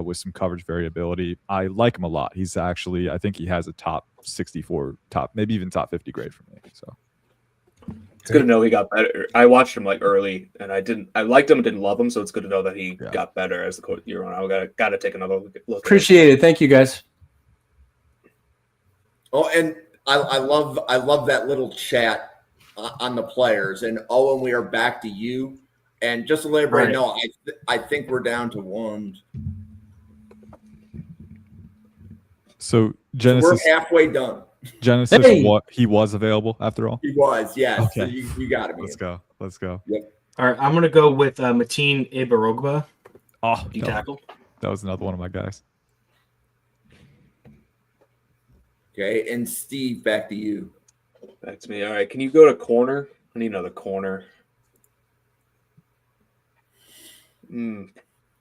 with some coverage variability. I like him a lot. He's actually, I think he has a top 64, maybe even top 50 grade for me. So It's good to know he got better. I watched him like early, and I liked him and didn't love him, so it's good to know that he got better as the year on. I gotta take another look. Appreciate it. Thank you, guys. Oh, and I love that little chat on the players. And Owen, we are back to you. And just to let everybody know, I think we're down to 1. So So Genesis, we're halfway done. Genesis, Hey! he was available after all. He was, yes. So Okay. you got him. Let's Ian. go. Let's go. All right, I'm gonna go with Mateen Ibarogba, Oh, D no, tackle. that was another one of my guys. Okay, and Steve, back to you. Back to me. All right, can you go to corner? I need another corner. None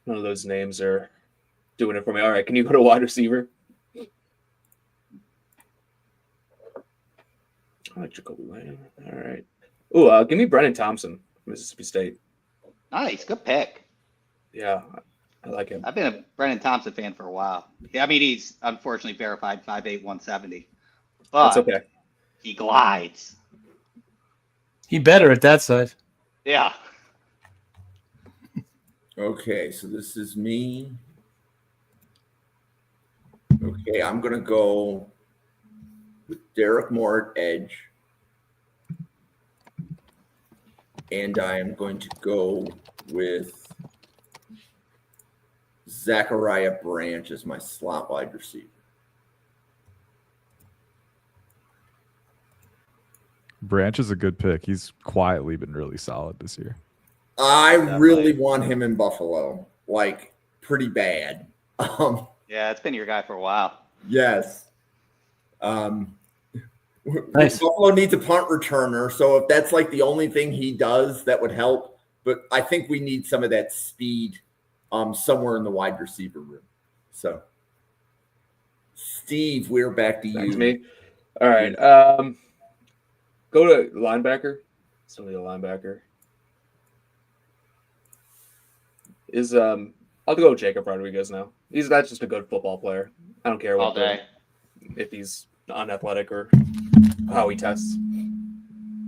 of those names are doing it for me. All right, can you go to wide receiver? I like Jacoby Lamb. All right. Give me Brennan Thompson, Mississippi State. Nice, good pick. Yeah, I like him. I've been a Brennan Thompson fan for a while. Yeah, I mean, he's unfortunately verified 5'8", 170. But That's okay. he glides. He better at that side. Yeah. Okay, so this is me. Okay, I'm going to go with Derek Moore at edge. And I am going to go with Zachariah Branch as my slot wide receiver. Branch is a good pick. He's quietly been really solid this year. I Definitely. really want him in Buffalo, like pretty bad. Yeah, it's been your guy for a while. Yes. Nice. Buffalo needs a punt returner, so if that's like the only thing he does, that would help. But I think we need some of that speed somewhere in the wide receiver room. So, Steve, we're back to you. Back to me. All right. Go to linebacker. Somebody a linebacker. I'll go with Jacob Rodriguez now. That's just a good football player. I don't care All day. if he's unathletic or how he tests.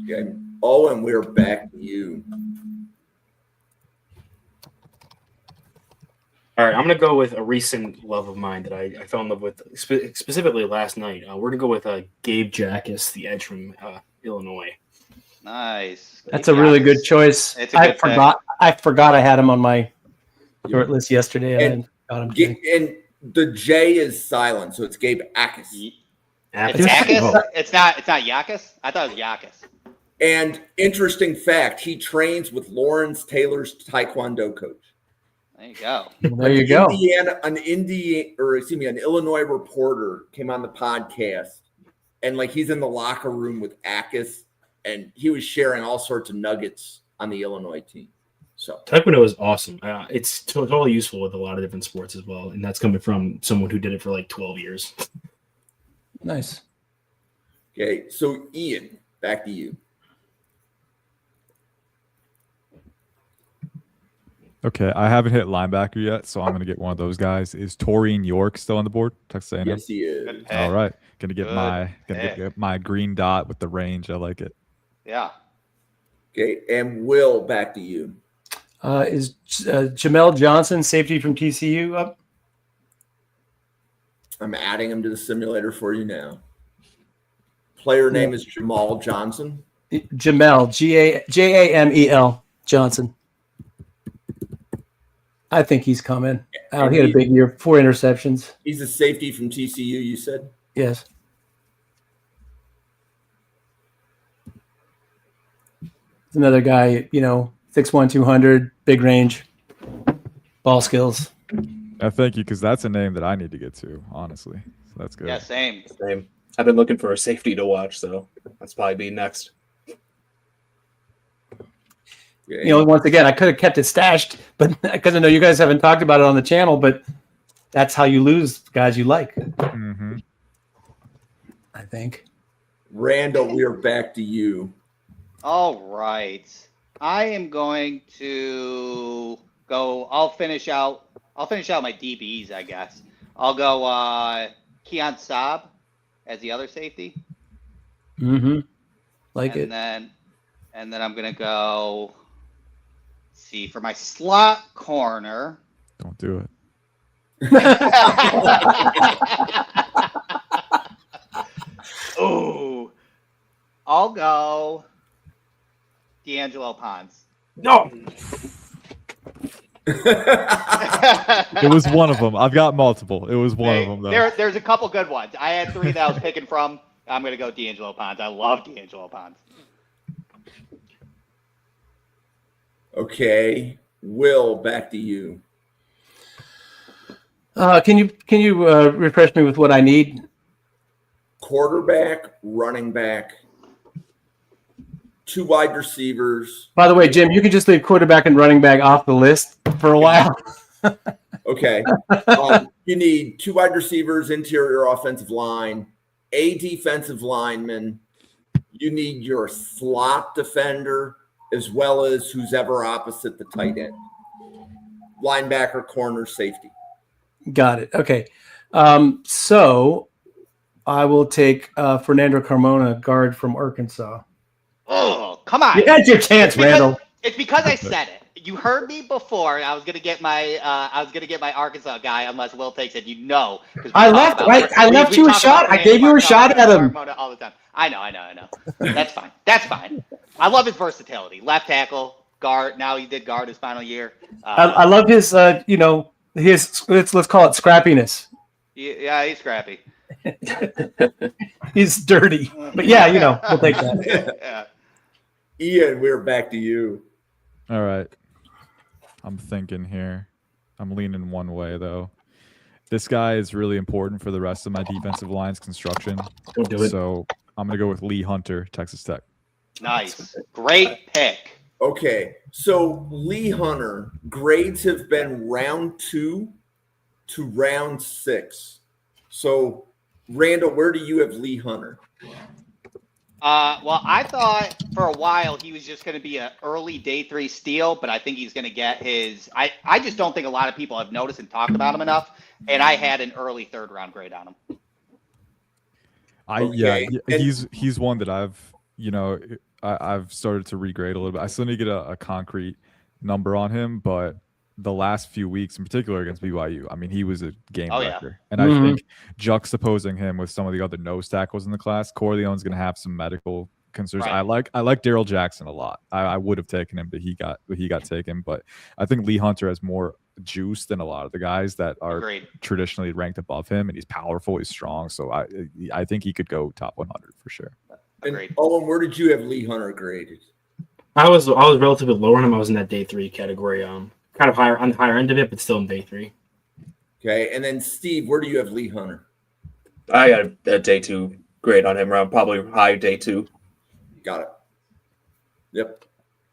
Okay. Owen, we're back to you. All right, I'm going to go with a recent love of mine that I fell in love with specifically last night. We're going to go with Gabe Jackas, the edge from Illinois. Nice. That's a really good choice. It's a good pick. I forgot I had him on my short list yesterday. And I got him. And the J is silent, so it's Gabe Akis. It's Yakis? It's not Yakis? I thought it was Yakis. And interesting fact, he trains with Lawrence Taylor's Taekwondo coach. There you go. There you go. An Illinois reporter came on the podcast, and like he's in the locker room with Akis, and he was sharing all sorts of nuggets on the Illinois team. So Taekwondo is awesome. It's totally useful with a lot of different sports as well, and that's coming from someone who did it for like 12 years. Nice. okay, so Ian, back to you. Okay, I haven't hit linebacker yet, so I'm going to get one of those guys. Is Torian York still on the board? Texas A&M. Yes, he is. Good pick. All right, gonna get Good get my green dot with the range. I like it. Yeah. Okay, and Will, back to you. Is Jamel Johnson, safety from TCU, up? I'm adding him to the simulator for you now. Player name is Jamal Johnson. Jamel, Jamel Johnson. I think he's coming. He had a big year, 4 interceptions. He's a safety from TCU, you said? Yes. Another guy, 6'1", 200, big range, ball skills. Thank you, because that's a name that I need to get to, honestly. So that's good. Yeah, same. Same. I've been looking for a safety to watch, so that's probably be next. Okay. Once again, I could have kept it stashed, but because I know you guys haven't talked about it on the channel, but that's how you lose guys you like, Mm-hmm. I think. Randall, we are back to you. All right. I am going to go. I'll finish out my DBs, I guess. I'll go Keon Saab as the other safety. Mm-hmm. Like and it. then I'm gonna go see for my slot corner. Don't do it. Ooh. I'll go D'Angelo Ponce. No, It was one of them. I've got multiple. It was one of them, though. There's a couple good ones. I had 3 that I was picking from. I'm going to go D'Angelo Ponce. I love D'Angelo Ponce. Okay. Will, back to you. Can you refresh me with what I need? Quarterback, running back, 2 wide receivers. By the way, Jim, you can just leave quarterback and running back off the list for a while. Okay. You need 2 wide receivers, interior offensive line, a defensive lineman. You need your slot defender as well as who's ever opposite the tight end. linebacker, corner, safety. Got it. Okay. So I will take Fernando Carmona, guard from Arkansas. Oh, come on. You had your chance, Randall. It's because I said it. You heard me before. I was gonna get my Arkansas guy unless Will takes it. You know. 'Cause we I talk left. about- Right. I we- left we you a talk shot. about I gave you a Randall shot at him. Carmona all the time. I know. That's fine. That's fine. I love his versatility. Left tackle, guard. Now he did guard his final year. I love his. His. Let's call it scrappiness. Yeah, he's scrappy. He's dirty, but yeah, we'll take that. Yeah. Ian, we're back to you. All right. I'm thinking here. I'm leaning one way though. This guy is really important for the rest of my defensive line's construction. Don't do it. So I'm gonna go with Lee Hunter, Texas Tech. Nice. Great pick. Okay, so Lee Hunter grades have been round 2 to round 6. So, Randall, where do you have Lee Hunter? Well, I thought for a while he was just going to be an early day 3 steal, but I think he's going to get his. I just don't think a lot of people have noticed and talked about him enough, and I had an early 3rd round grade on him. Okay. He's one that I've started to regrade a little bit. I still need to get a concrete number on him, but the last few weeks, in particular against BYU, I mean, he was a game wrecker. And I think juxtaposing him with some of the other nose tackles in the class, Corleone's going to have some medical concerns. Right. I like Daryl Jackson a lot. I would have taken him, but he got taken. But I think Lee Hunter has more juice than a lot of the guys that are Agreed. traditionally ranked above him, and he's powerful, he's strong. So I think he could go top 100 for sure. And Agreed. Owen, where did you have Lee Hunter graded? I was relatively lower on him. I was in that day 3 category. Kind of higher on the higher end of it, but still in day 3. Okay, and then Steve, where do you have Lee Hunter? I got a day 2 grade on him, around probably high day 2. Got it. Yep.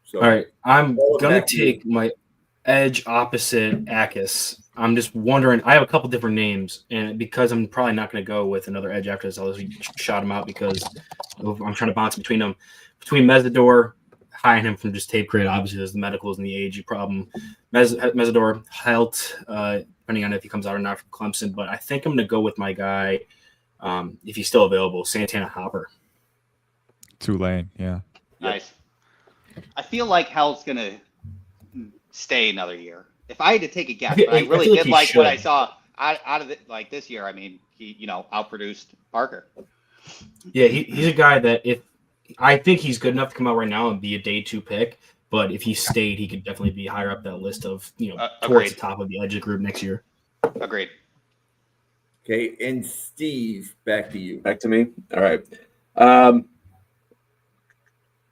So, All right, I'm Roll it gonna back to you. take my edge opposite Akis. I'm just wondering. I have a couple different names, and because I'm probably not going to go with another edge after this, I'll just shout him out because I'm trying to bounce between them. Between Mesidor, high on him from just tape grade. Obviously, there's the medicals and the age problem. Mesidor, Helt, depending on if he comes out or not from Clemson. But I think I'm going to go with my guy, if he's still available, Santana Hopper. Tulane, yeah. Nice. I feel like Hell's going to stay another year. If I had to take a guess, but I really feel like did he like what I should. saw out of it, like this year. I mean, he outproduced Parker. Yeah, he's a guy that if I think he's good enough to come out right now and be a day 2 pick, but if he stayed, he could definitely be higher up that list of towards Agreed. the top of the edge of the group next year. Agreed. Okay, and Steve, back to you. Back to me. All right.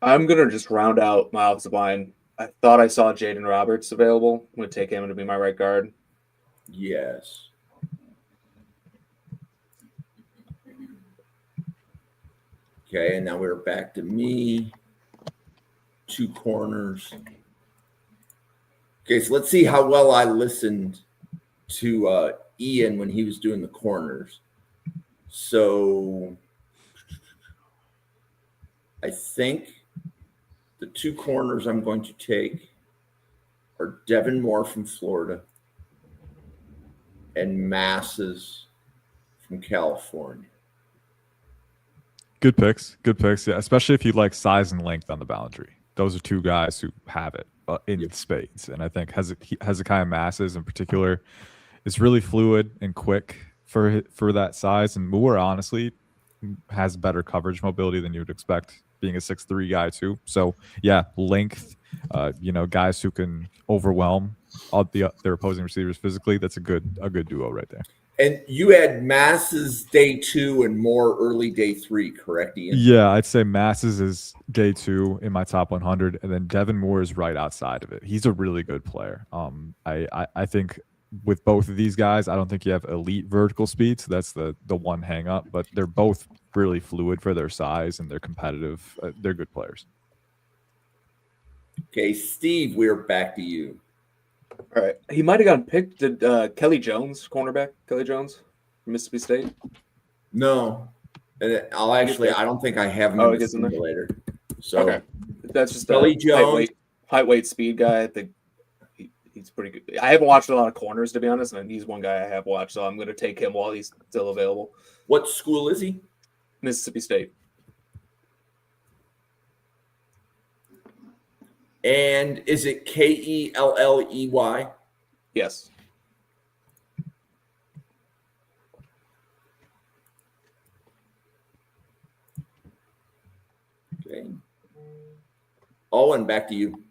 I'm gonna just round out my offensive line. I thought I saw Jaden Roberts available. I'm gonna take him to be my right guard. Yes. Okay, and now we're back to me. 2 corners. Okay, so let's see how well I listened to Ian when he was doing the corners. So I think the 2 corners I'm going to take are Devin Moore from Florida and Masses from California. Good picks. Yeah, especially if you like size and length on the boundary. Those are 2 guys who have it in spades. And I think Hezekiah Masses in particular is really fluid and quick for that size. And Moore, honestly, has better coverage mobility than you would expect, being a 6'3" guy too. So yeah, length, guys who can overwhelm all their opposing receivers physically. That's a good duo right there. And you had Masses day 2 and Moore early day 3, correct, Ian? Yeah, I'd say Masses is day 2 in my top 100, and then Devin Moore is right outside of it. He's a really good player. I think with both of these guys, I don't think you have elite vertical speed, so that's the one hang up, but they're both really fluid for their size and they're competitive. They're good players. Okay, Steve, we're back to you. All right. He might have gotten picked. Did Kelly Jones, cornerback Kelly Jones from Mississippi State? No. And I don't think I have him Oh, in he the gets in there? simulator. So Okay. That's just Kelly a Jones. height, weight, speed guy. I think he he's pretty good. I haven't watched a lot of corners, to be honest, and he's one guy I have watched, so I'm going to take him while he's still available. What school is he? Mississippi State. And is it Kelley? Yes. Okay. Owen, back to you.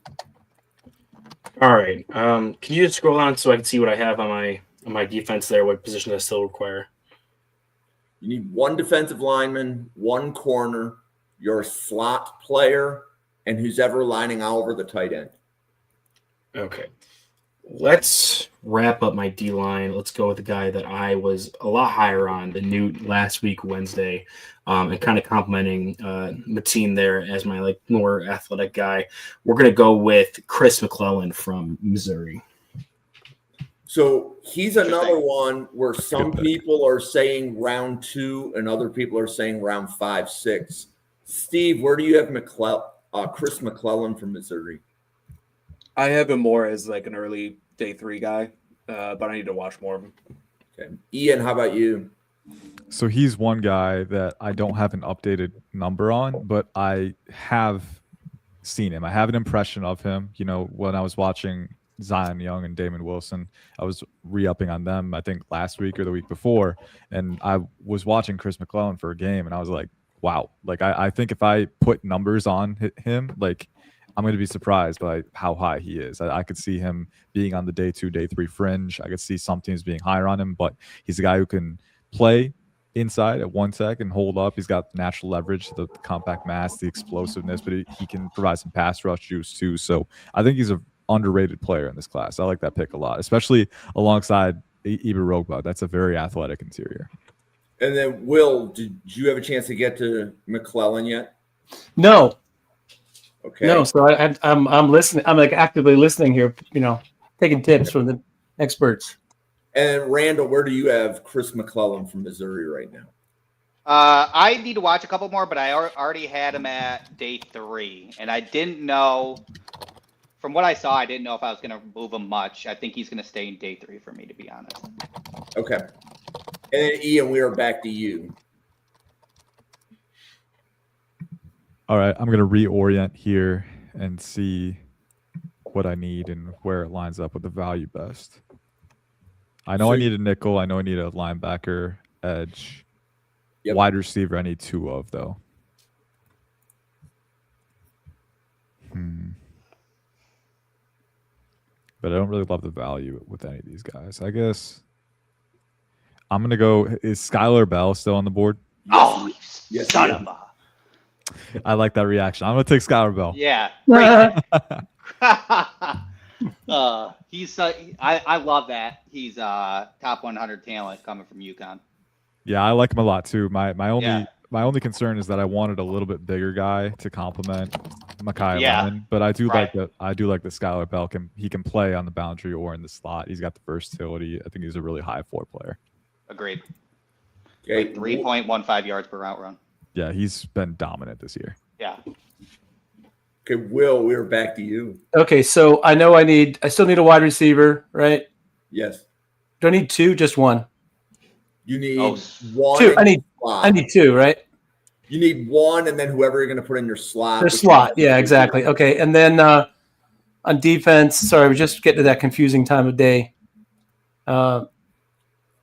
All right. Can you just scroll down so I can see what I have on my defense there? What position I still require? You need one defensive lineman, one corner, your slot player, and who's ever lining over the tight end. Okay. Let's wrap up my D line. Let's go with the guy that I was a lot higher on, the Newt last week Wednesday, and kind of complimenting Mateen there as my like more athletic guy. We're gonna go with Chris McClellan from Missouri. So he's another one where some people are saying round 2 and other people are saying round 5, 6. Steve, where do you have Chris McClellan from Missouri? I have him more as like an early day 3 guy, but I need to watch more of him. Okay. Ian, how about you? So he's one guy that I don't have an updated number on, but I have seen him. I have an impression of him. You know, when I was watching Zion Young and Damon Wilson, I was re-upping on them, I think last week or the week before. And I was watching Chris McClellan for a game and I was like, wow. Like, I think if I put numbers on him, like, I'm going to be surprised by how high he is. I could see him being on the day 2, day 3 fringe. I could see some teams being higher on him, but he's a guy who can play inside at 1 sec and hold up. He's got natural leverage, the compact mass, the explosiveness, but he can provide some pass rush juice too. So I think he's an underrated player in this class. I like that pick a lot, especially alongside Iber Rogba. That's a very athletic interior. And then, Will, did you have a chance to get to McClellan yet? No, Okay. no. So I'm listening. I'm like actively listening here. You know, taking tips from the experts. And Randall, where do you have Chris McClellan from Missouri right now? I need to watch a couple more, but I already had him at day 3, and I didn't know. From what I saw, I didn't know if I was going to move him much. I think he's going to stay in day 3 for me, to be honest. Okay. And then, Ian, we are back to you. All right, I'm going to reorient here and see what I need and where it lines up with the value best. I know I need a nickel. I know I need a linebacker, edge, wide receiver. I need 2 of, though. But I don't really love the value with any of these guys. I guess I'm going to go. Is Skylar Bell still on the board? Oh, you son of a. I like that reaction. I'm going to take Skylar Bell. Yeah. He's I love that. He's top 100 talent coming from UConn. Yeah, I like him a lot too. My only concern is that I wanted a little bit bigger guy to complement Mekhi Lemon, but I do like the Skylar Bell he can play on the boundary or in the slot. He's got the versatility. I think he's a really high floor player. Agreed. Okay. Like 3.15 yards per route run. Yeah, he's been dominant this year. Yeah. Okay, Will, we're back to you. Okay, so I know I still need a wide receiver, right? Yes. Do I need 2? Just 1? You need 1. 2. I need 2, right? You need 1, and then whoever you're going to put in your slot. Their slot, yeah, exactly. Okay, and then on defense, sorry, we're just getting to that confusing time of day.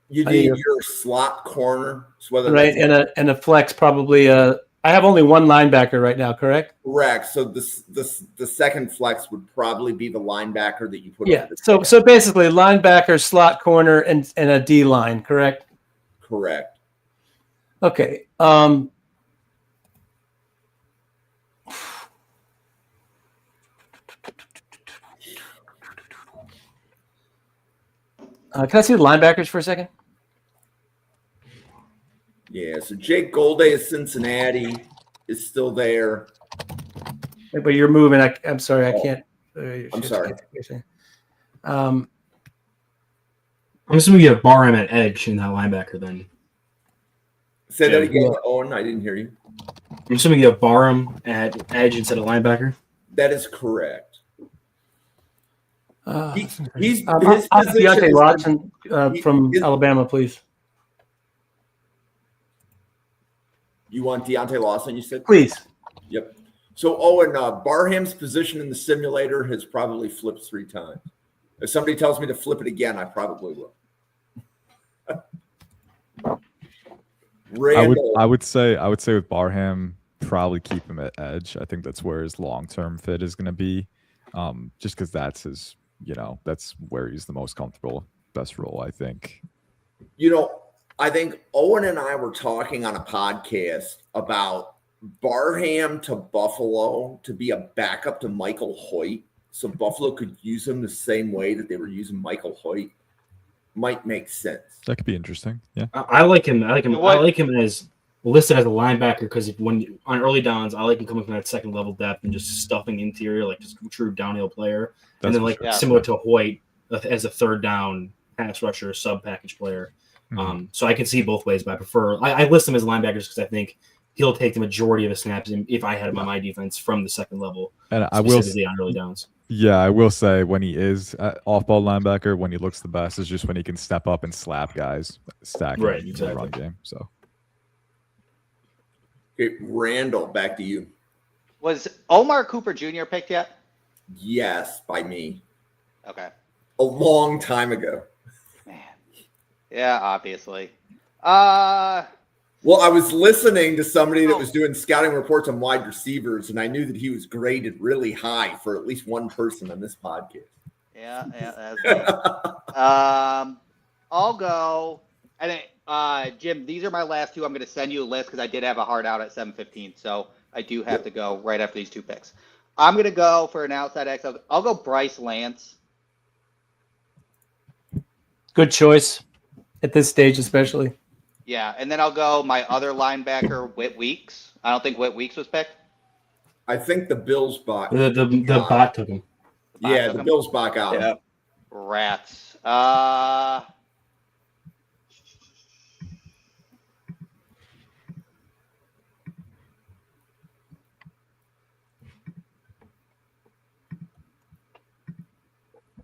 You need your slot corner, so whether right, and a flex probably. I have only 1 linebacker right now, correct? Correct. So the second flex would probably be the linebacker that you put. Yeah. So basically, linebacker, slot corner, and a D line, correct? Correct. Okay. Can I see the linebackers for a second? Yeah, so Jake Golday of Cincinnati is still there. But you're moving. I'm sorry, I can't. I'm sorry. I'm assuming you have Barham at edge in that linebacker then. Say that again, Owen. I didn't hear you. I'm assuming you have Barham at edge instead of linebacker. That is correct. He's I'll his ask position Deontay is- Watson from his- Alabama, please. You want Deontay Lawson? You said. Please. Yep. So Owen, Barham's position in the simulator has probably flipped 3 times. If somebody tells me to flip it again, I probably will. Randall, I would say with Barham, probably keep him at edge. I think that's where his long-term fit is going to be, just because that's his, that's where he's the most comfortable, best role, I think. I think Owen and I were talking on a podcast about Barham to Buffalo to be a backup to Michael Hoyt, so Buffalo could use him the same way that they were using Michael Hoyt. Might make sense. That could be interesting. Yeah. I like him. I like him. What- I like him as listed as a linebacker because when on early downs, I like him coming from that second level depth and just stuffing interior, like just a true downhill player. That's And then for like sure. Yeah. similar to Hoyt as a third down pass rusher, sub package player. Mhm. So I can see both ways, but I prefer I list him as linebackers because I think he'll take the majority of the snaps if I had him on my defense from the second level, And I will, specifically on early downs. yeah, I will say when he is off-ball linebacker, when he looks the best is just when he can step up and slap guys, stacking Right, in the exactly. run game. So Okay, Randall, back to you. Was Omar Cooper Jr. picked yet? Yes, by me. Okay. A long time ago. Man. Yeah, obviously. Well, I was listening to somebody that was doing scouting reports on wide receivers, and I knew that he was graded really high for at least one person on this podcast. Yeah, that's me. I'll go. I think, Jim, these are my last 2. I'm going to send you a list because I did have a hard out at 7:15, so I do have to go right after these 2 picks. I'm going to go for an outside X. I'll go Bryce Lance. Good choice at this stage, especially. Yeah, and then I'll go my other linebacker, Whit Weeks. I don't think Whit Weeks was picked. I think the Bills bought. The bot took him. Yeah, took the him. Bills bought out. Yeah. Rats.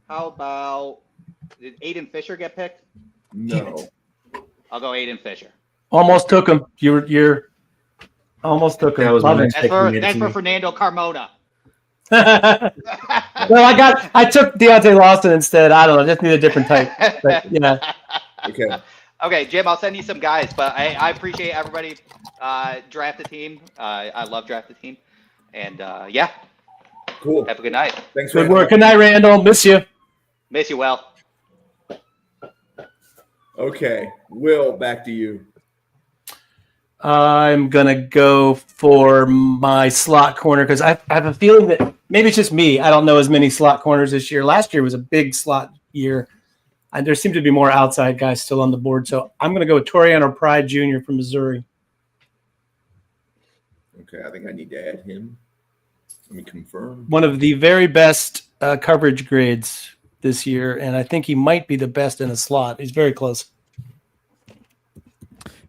How about did Aiden Fisher get picked? No. I'll go Aiden Fisher. Almost took him. You're almost took him. That was my Love it. next That's pick. for You made it that's to for me. Fernando Carmona. Well, I took Deontay Lawson instead. I don't know. Just need a different type. But yeah. Okay. Okay, Jim, I'll send you some guys, but I appreciate everybody draft a team. I love draft a team. And yeah, Cool. have a good night. Thanks. Good Randall. work. Good night, Randall. Miss you. Miss you well. Okay. Will, back to you. I'm gonna go for my slot corner because I have a feeling that maybe it's just me. I don't know as many slot corners this year. Last year was a big slot year, and there seem to be more outside guys still on the board. So I'm gonna go with Toriano Pride Jr. from Missouri. Okay. I think I need to add him. Let me confirm. One of the very best coverage grades this year, and I think he might be the best in a slot. He's very close.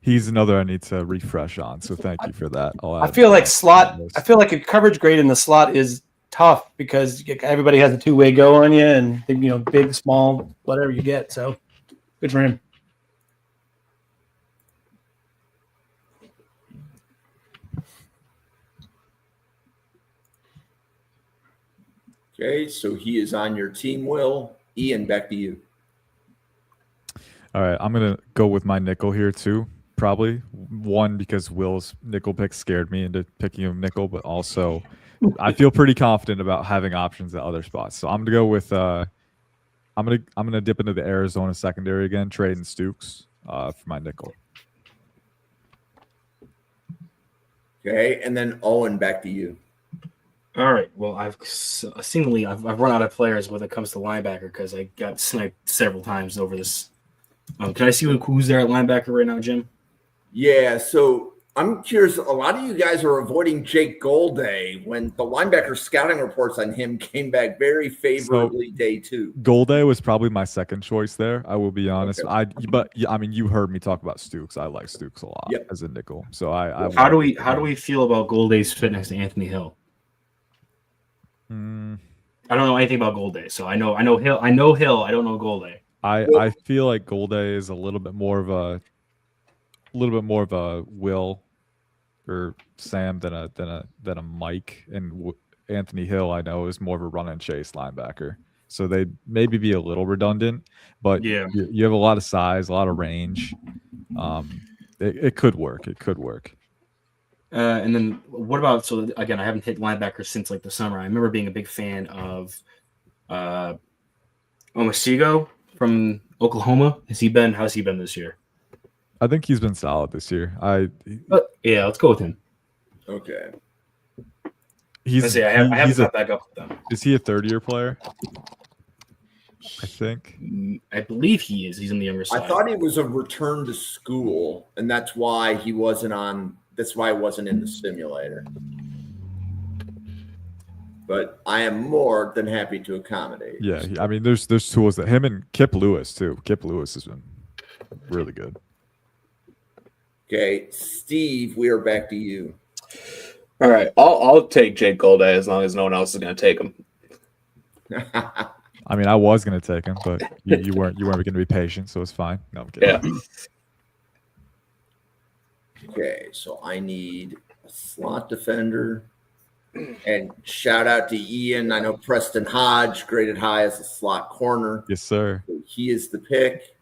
he's another I need to refresh on. So thank you for that. I feel like a coverage grade in the slot is tough because everybody has a 2-way go on you, and big, small, whatever you get. So good for him. Okay. So he is on your team, Will. Ian, back to you. All right, I'm gonna go with my nickel here too. Probably one because Will's nickel pick scared me into picking him nickel, but also I feel pretty confident about having options at other spots. So I'm gonna go with I'm gonna dip into the Arizona secondary again, trading Stukes for my nickel. Okay. And then Owen, back to you. All right. Well, I've run out of players when it comes to linebacker because I got sniped several times over this. Can I see who's there at linebacker right now, Jim? Yeah. So I'm curious. A lot of you guys are avoiding Jake Golday when the linebacker scouting reports on him came back very favorably day 2. Golday was probably my second choice there. I will be honest. Okay. But I mean, you heard me talk about Stukes. I like Stukes a lot Yep. as a nickel. So I How do we feel about Golday's fit next to Anthony Hill? I don't know anything about Gold Day, so I know Hill. I know Hill. I don't know Gold Day. I feel like Golday is a little bit more of a Will or Sam than a Mike, and Anthony Hill I know is more of a run and chase linebacker. So they maybe be a little redundant, but Yeah. you have a lot of size, a lot of range. It could work. It could work. And then what about? So again, I haven't hit linebacker since like the summer. I remember being a big fan of Omasigo from Oklahoma. How's he been this year? I think he's been solid this year. Yeah, let's go with him. Okay. He's I haven't he's got back up with them. is he a third-year player? I think. I believe he is. He's on the younger side. I thought he was a return to school, and that's why he wasn't on. That's why he wasn't in the simulator. But I am more than happy to accommodate. Yeah, I mean, there's tools that him and Kip Lewis too. Kip Lewis has been really good. Okay, Steve, we are back to you. All right, I'll take Jake Golday as long as no one else is going to take him. I mean, I was gonna take him, but you weren't going to be patient, so it's fine. No, I'm kidding. Yeah. Okay, so I need a slot defender. And shout out to Ian. I know Preston Hodge graded high as a slot corner. Yes, sir. So he is the pick.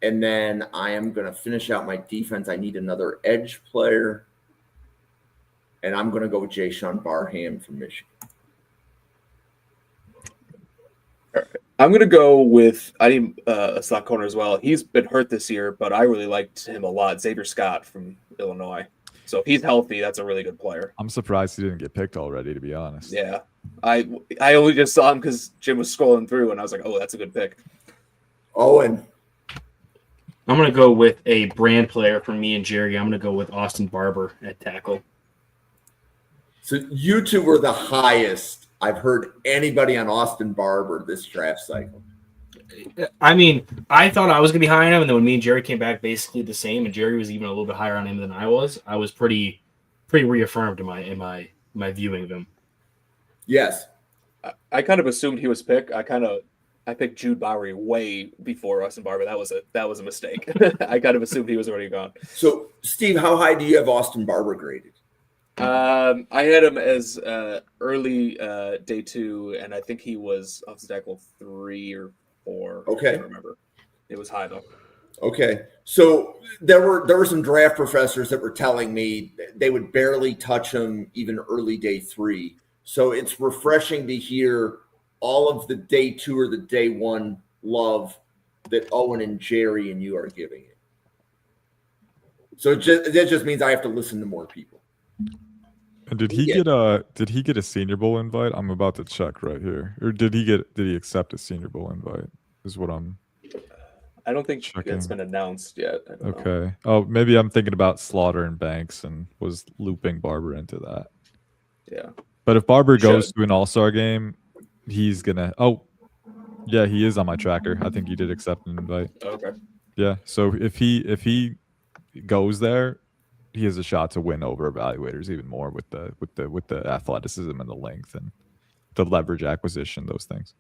And then I am going to finish out my defense. I need another edge player. And I'm going to go with Jay-Sean Barham from Michigan. I'm going to go with I need a slot corner as well. He's been hurt this year, but I really liked him a lot. Xavier Scott from Illinois. So if he's healthy, that's a really good player. I'm surprised he didn't get picked already, to be honest. Yeah. I only just saw him because Jim was scrolling through, and I was like, oh, that's a good pick. Owen. I'm going to go with a brand player for me and Jerry. I'm going to go with Austin Barber at tackle. So you two were the highest I've heard anybody on Austin Barber this draft cycle. I mean, I thought I was going to be high on him, and then when me and Jerry came back basically the same, and Jerry was even a little bit higher on him than I was pretty reaffirmed in my viewing of him. Yes. I kind of assumed he was picked. I picked Jude Bowery way before Austin Barber. That was a mistake. I kind of assumed he was already gone. So, Steve, how high do you have Austin Barber graded? I had him as early day 2, and I think he was off the tackle 3 or 4. Okay. I can't remember. It was high though. Okay. So there were some draft professors that were telling me they would barely touch him even early day 3. So it's refreshing to hear all of the day 2 or the day 1 love that Owen and Jerry and you are giving it. So that just means I have to listen to more people. And did he get a Senior Bowl invite? I'm about to check right here. Or did he accept a Senior Bowl invite? Is what I'm I don't think checking. it's been announced yet. I don't know. Okay. Oh, maybe I'm thinking about Slaughter and Banks and was looping Barber into that. Yeah. But if Barber goes to an All-Star game, he's gonna. Oh, yeah, he is on my tracker. I think he did accept an invite. Okay. Yeah. So if he goes there, he has a shot to win over evaluators even more with the athleticism and the length and the leverage acquisition, those things.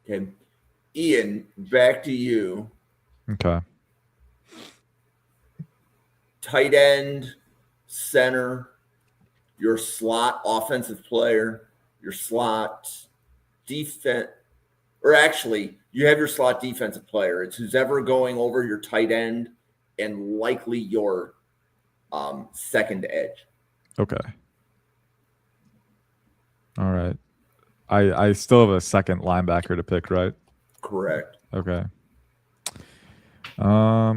Okay. Ian, back to you. Okay. Tight end, center, your slot offensive player, your slot defense, or actually, you have your slot defensive player. It's who's ever going over your tight end and likely your second edge. Okay. All right. I still have a second linebacker to pick, right? Correct. Okay. Yeah,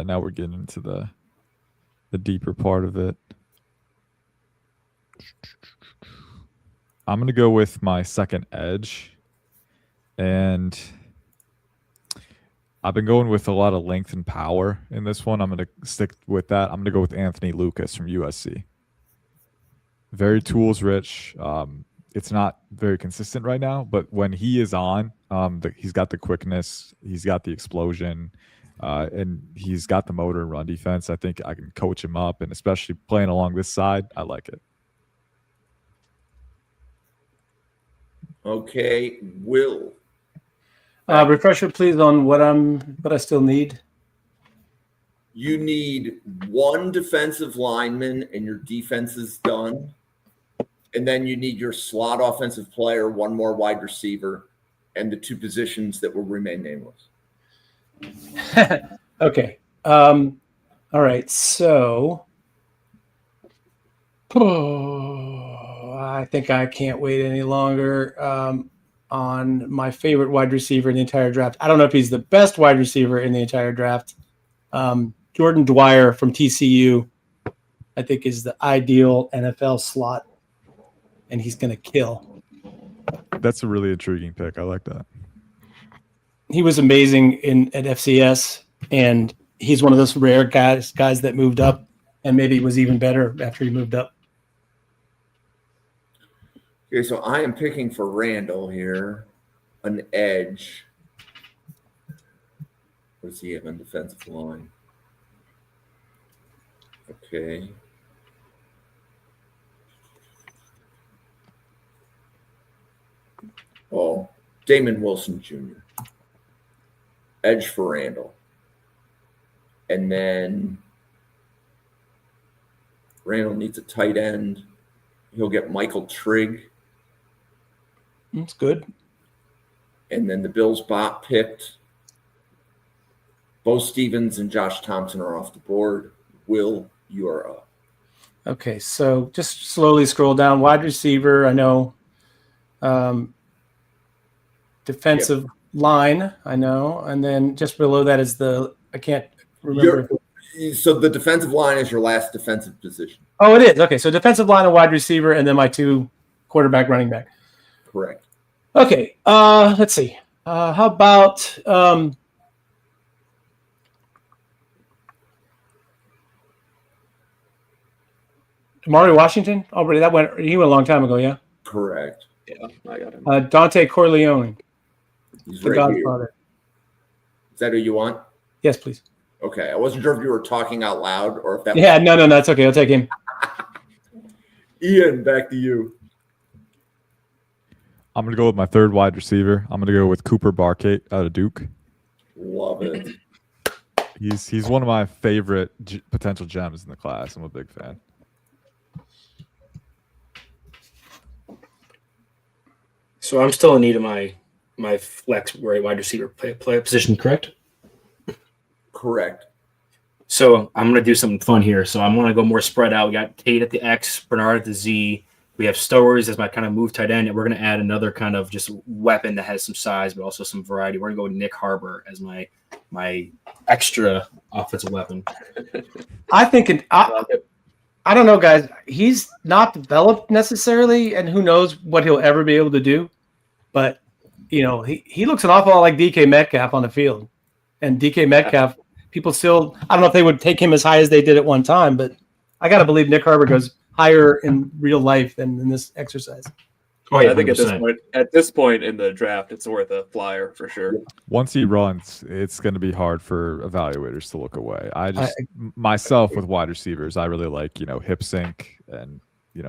now we're getting into the deeper part of it. I'm going to go with my second edge. And I've been going with a lot of length and power in this one. I'm going to stick with that. I'm going to go with Anthony Lucas from USC. Very tools rich. It's not very consistent right now, but when he is on, he's got the quickness, he's got the explosion, and he's got the motor and run defense. I think I can coach him up, and especially playing along this side, I like it. Okay, Will. Refresher, please, on what I still need. You need one defensive lineman and your defense is done. And then you need your slot offensive player, one more wide receiver, and the two positions that will remain nameless. Okay. All right. So I think I can't wait any longer on my favorite wide receiver in the entire draft. I don't know if he's the best wide receiver in the entire draft. Jordan Dwyer from TCU, I think, is the ideal NFL slot, and he's going to kill. That's a really intriguing pick. I like that. He was amazing at FCS, and he's one of those rare guys that moved up, and maybe was even better after he moved up. Okay, so I am picking for Randall here, an edge. What does he have on defensive line? Okay. Oh, Damon Wilson Jr. Edge for Randall. And then Randall needs a tight end. He'll get Michael Trigg. That's good. And then the Bills bot picked. Bo Stevens and Josh Thompson are off the board. Will, you are up. Okay, so just slowly scroll down. Wide receiver, I know. Defensive line, I know. And then just below that is I can't remember. So the defensive line is your last defensive position. Oh, it is. Okay, so defensive line and wide receiver, and then my two quarterback, running back. Correct. Okay, let's see. How about Amari Washington? Already he went a long time ago, yeah. Correct. Yeah, I got him. Dante Corleone, He's the right Godfather. here. Is that who you want? Yes, please. Okay. I wasn't sure if you were talking out loud or if that Yeah, no, that's okay. I'll take him. Ian, back to you. I'm going to go with my third wide receiver. I'm going to go with Cooper Barkate out of Duke. Love it. He's one of my favorite potential gems in the class. I'm a big fan. So I'm still in need of my flex wide receiver play position, correct? Correct. So I'm going to do something fun here. So I'm going to go more spread out. We got Tate at the X, Bernard at the Z. We have Stowers as my kind of move tight end, and we're going to add another kind of just weapon that has some size, but also some variety. We're going to go with Nick Harbor as my extra offensive weapon. I think I don't know, guys. He's not developed necessarily, and who knows what he'll ever be able to do. But he looks an awful lot like DK Metcalf on the field, and DK Metcalf. People still, I don't know if they would take him as high as they did at one time, but I got to believe Nick Harbor goes higher in real life than in this exercise. Oh, yeah, I think at this point in the draft, it's worth a flyer for sure. Once he runs, it's going to be hard for evaluators to look away. Myself with wide receivers, I really like, hip sync and,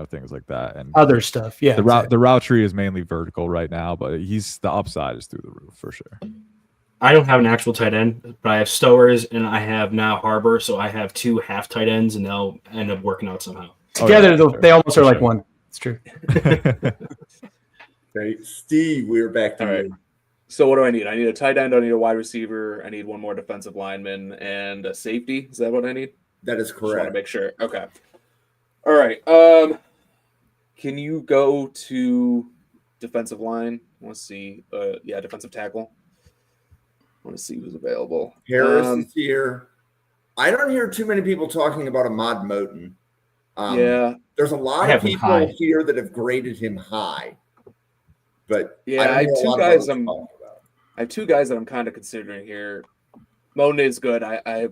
things like that. And other stuff. Yeah. The route tree is mainly vertical right now, but the upside is through the roof for sure. I don't have an actual tight end, but I have Stowers and I have now Harbor, so I have two half tight ends, and they'll end up working out somehow. Together, they almost are like one. It's true. Okay, Steve, we're back to All right. you. So what do I need? I need a tight end. I need a wide receiver. I need one more defensive lineman and a safety. Is that what I need? That is Just want to correct. make sure. Okay. All right. Can you go to defensive line? Let's see. Defensive tackle. I want to see who's available. Harris is here. I don't hear too many people talking about Ahmad Moten. There's a lot of people here that have graded him high. But yeah, I have two guys that I'm kind of considering here. Moten is good. I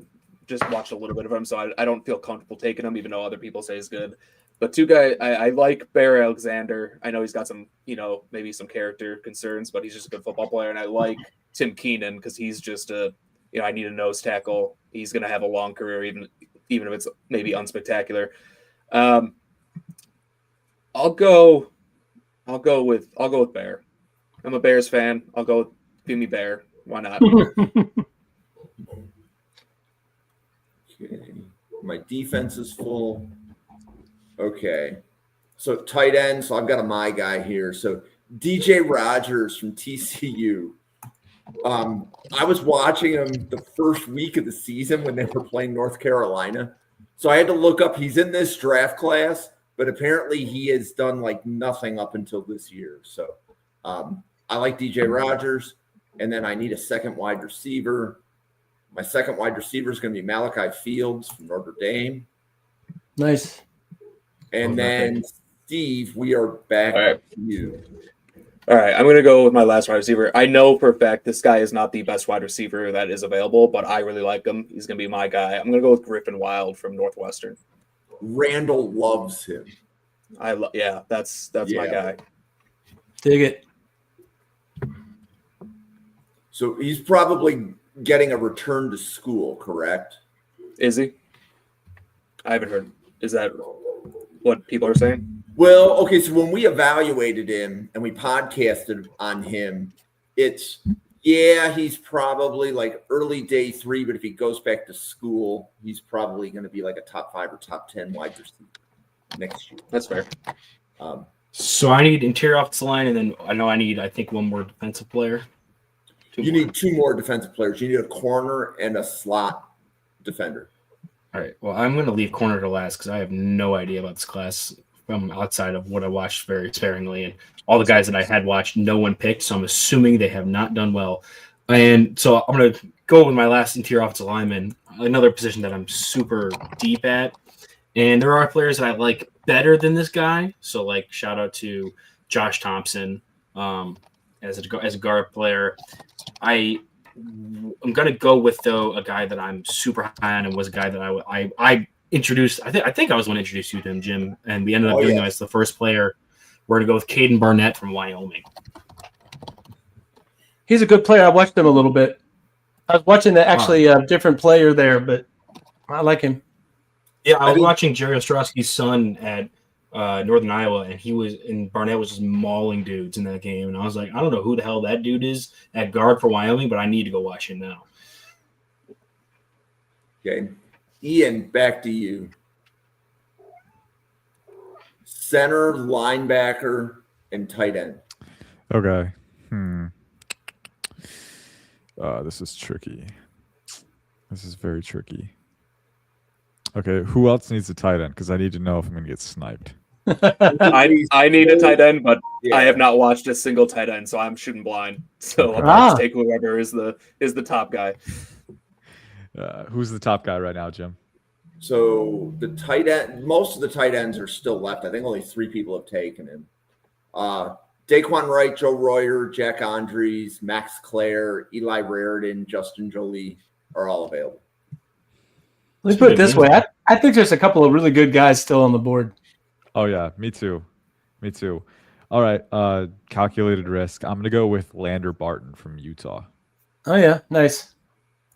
just watched a little bit of him, so I don't feel comfortable taking him, even though other people say he's good. But two guys, I like Bear Alexander. I know he's got some, maybe some character concerns, but he's just a good football player. And I like Tim Keenan because he's just I need a nose tackle. He's going to have a long career, even if it's maybe unspectacular. I'll go with Bear. I'm a Bears fan. I'll go with give me Bear. Why not? Okay. My defense is full. Okay. So tight end. So I've got my guy here. So DJ Rogers from TCU. I was watching him the first week of the season when they were playing North Carolina. So I had to look up. He's in this draft class, but apparently he has done like nothing up until this year. So I like DJ Rogers. And then I need a second wide receiver. My second wide receiver is going to be Malachi Fields from Notre Dame. Nice. And then, Steve, we are back to you. All right, I'm going to go with my last wide receiver. I know for a fact this guy is not the best wide receiver that is available, but I really like him. He's going to be my guy. I'm going to go with Griffin Wild from Northwestern. Randall loves him. That's my guy. Dig it. So he's probably getting a return to school, correct? Is he? I haven't heard. Is that what people are saying? Well, okay, so when we evaluated him and we podcasted on him, he's probably like early day 3, but if he goes back to school, he's probably going to be like a top 5 or top 10 wide receiver next year. That's fair. So I need interior offensive line, and then I think one more defensive player. You need 2 more defensive players. You need a corner and a slot defender. All right. Well, I'm going to leave corner to last because I have no idea about this class from outside of what I watched very sparingly. And all the guys that I had watched, no one picked. So I'm assuming they have not done well. And so I'm going to go with my last interior offensive lineman, another position that I'm super deep at. And there are players that I like better than this guy. So, like, shout out to Josh Thompson as a guard player. I'm going to go with, though, a guy that I'm super high on and was a guy that I introduced. I think I was the one to introduce you to him, Jim, and we ended up doing him as the first player. We're going to go with Caden Barnett from Wyoming. He's a good player. I watched him a little bit. I was watching a different player there, but I like him. Yeah, I was watching Jerry Ostrowski's son at Northern Iowa, and Barnett was just mauling dudes in that game. And I was like, I don't know who the hell that dude is at guard for Wyoming, but I need to go watch him now. Okay. Ian, back to you. Center, linebacker, and tight end. Okay. This is tricky. This is very tricky. Okay, who else needs a tight end? Because I need to know if I'm going to get sniped. I need a tight end, but I have not watched a single tight end, so I'm shooting blind. So I'm going to take whoever is the top guy. Who's the top guy right now, Jim? So the tight end, most of the tight ends are still left. I think only 3 people have taken him. Daquan Wright, Joe Royer, Jack Andres, Max Clare, Eli Raridan, Justin Jolie are all available. Let's put it this way. I think there's a couple of really good guys still on the board. Oh, yeah. Me too. All right. Calculated risk. I'm going to go with Lander Barton from Utah. Oh, yeah. Nice.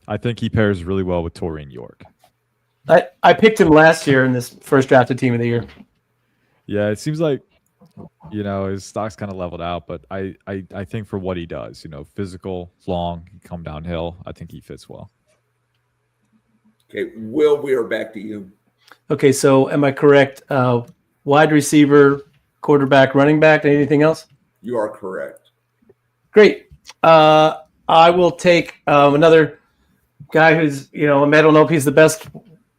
I think he pairs really well with Taurine York. I picked him last year in this first drafted team of the year. Yeah, it seems like, his stock's kind of leveled out, but I think for what he does, physical, long, come downhill, I think he fits well. Okay, Will, we are back to you. Okay, so am I correct? Wide receiver, quarterback, running back, anything else? You are correct. Great. I will take another guy who's, I don't know if he's the best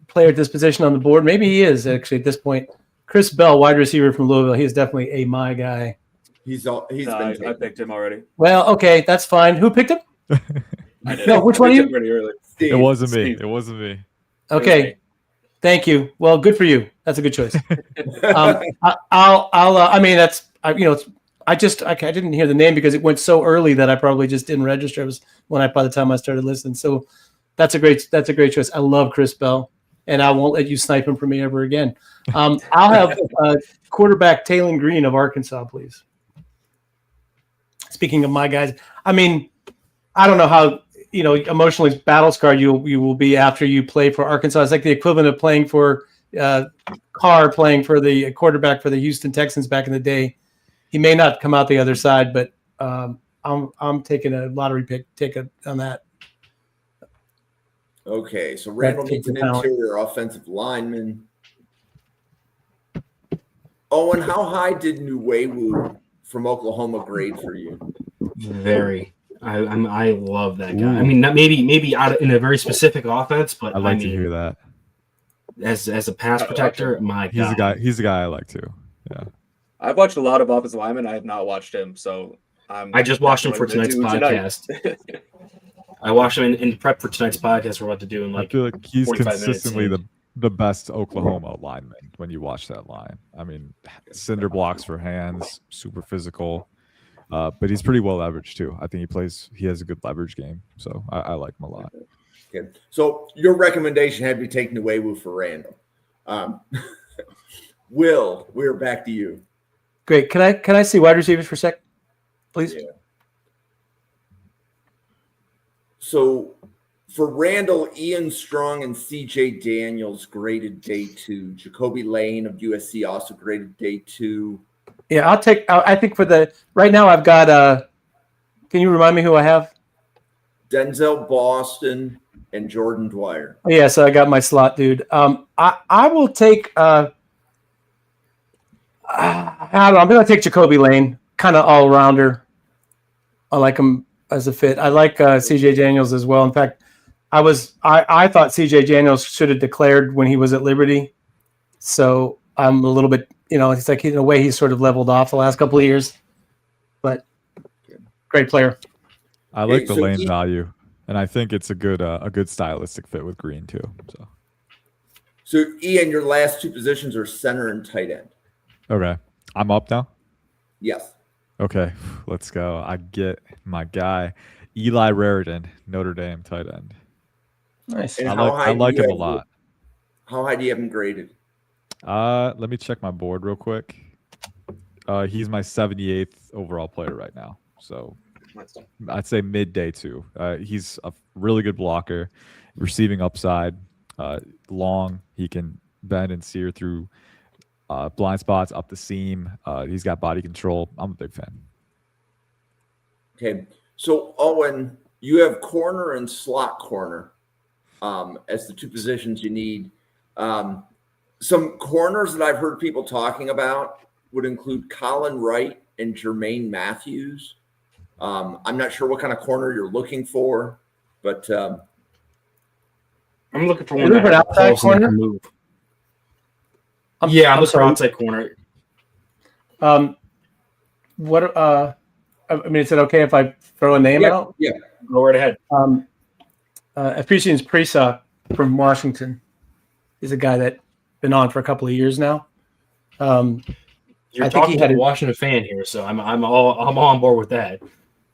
player at this position on the board. Maybe he is actually at this point. Chris Bell, wide receiver from Louisville. He is definitely my guy. I picked him already. Well, okay, that's fine. Who picked him? No, which one of you? Pretty early. It wasn't me. Okay. Thank you. Well, good for you. That's a good choice. I didn't hear the name because it went so early that I probably just didn't register. It was by the time I started listening. So that's a great choice. I love Chris Bell, and I won't let you snipe him from me ever again. I'll have quarterback Taylon Green of Arkansas, please. Speaking of my guys, I don't know how emotionally battle scarred you will be after you play for Arkansas. It's like the equivalent of playing for Carr playing for the quarterback for the Houston Texans back in the day. He may not come out the other side, but I'm taking a lottery pick ticket on that. Okay, so Randall That's needs an the talent. interior offensive lineman. Owen, how high did Nuewu from Oklahoma grade for you? Very. I love that guy. I Ooh. mean, not maybe out in a very specific offense, but I like I to mean, hear that. as a pass protector, my He's a God. guy. He's a guy I like too. Yeah. I've watched a lot of offensive linemen. I have not watched him, so I just watched him for that's what tonight's I'm gonna do podcast. I watched him in prep for tonight's podcast. We're about to do in I like feel like he's 45 minutes, consistently and- the best Oklahoma lineman when you watch that line. I mean, cinder blocks for hands, super physical, but he's pretty well leveraged too. I think he has a good leverage game, so I like him a lot. Okay. So your recommendation had to be taking Nuewu for Randall. Will, we're back to you. Great. Can I see wide receivers for a sec, please? Yeah. So for Randall, Ian Strong and CJ Daniels graded day 2. Jacoby Lane of USC also graded day 2. Yeah, I'll take. I think for the right now, I've got. Can you remind me who I have? Denzel Boston and Jordan Dwyer. Oh, yeah, so I got my slot, dude. I will take. I don't know. I'm gonna take Jacoby Lane, kind of all rounder. I like him as a fit. I like CJ Daniels as well. In fact, I thought CJ Daniels should have declared when he was at Liberty. So I'm a little bit, it's like in a way he's sort of leveled off the last couple of years. But great player. I like Okay, the so lane value, and I think it's a good stylistic fit with Green too. So Ian, your last 2 positions are center and tight end. Okay, I'm up now. Yes. Okay, let's go. I get my guy, Eli Raritan, Notre Dame tight end. Nice. And I how high like do you him a have- lot. How high do you have him graded? Let me check my board real quick. He's my 78th overall player right now. So I'd say mid day 2. He's a really good blocker, receiving upside, long. He can bend and sear through blind spots up the seam. He's got body control. I'm a big fan. Okay. So Owen, you have corner and slot corner as the 2 positions you need. Some corners that I've heard people talking about would include Colin Wright and Jermaine Matthews. I'm not sure what kind of corner you're looking for, but I'm looking for You're one looking for that an outside pulls and that corner? can move. I'm I'm looking for sorry. outside corner. What? I mean, is it okay if I throw a name out? yeah. Go right ahead. Ephesians Prisa from Washington is a guy that's been on for a couple of years now. You're I think talking he to had a a- Washington fan here, so I'm all on board with that.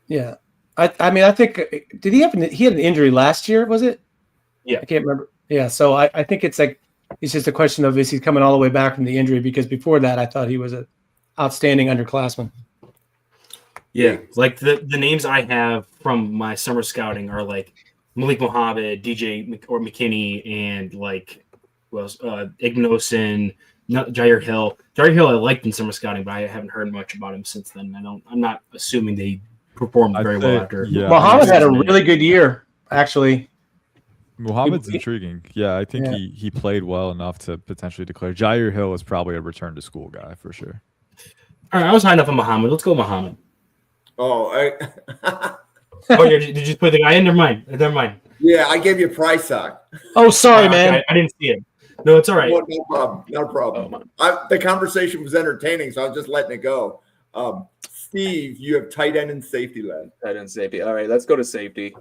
Yeah, I mean, I think did he had an injury last year? Was it? Yeah. I can't remember. Yeah, so I think it's just a question of is he coming all the way back from the injury? Because before that, I thought he was an outstanding underclassman. Yeah, like the names I have from my summer scouting are like Malik Muhammad, DJ McKinney, and like Ignosin, Jair Hill. Jair Hill I liked in summer scouting, but I haven't heard much about him since then. I'm not assuming they performed very well after. Yeah, Muhammad had a really good year, actually. Muhammad's He- intriguing. Yeah, I think Yeah. he played well enough to potentially declare. Jair Hill is probably a return to school guy for sure. All right, I was high enough on Muhammad. Let's go Muhammad. Oh, Oh, did you put the guy in? Never mind. yeah, I gave you a price tag. Oh, sorry, man. I didn't see it. No, it's all right. No problem. No problem. The conversation was entertaining, so I was just letting it go. Steve, you have tight end and safety led. Tight end safety. All right, let's go to safety.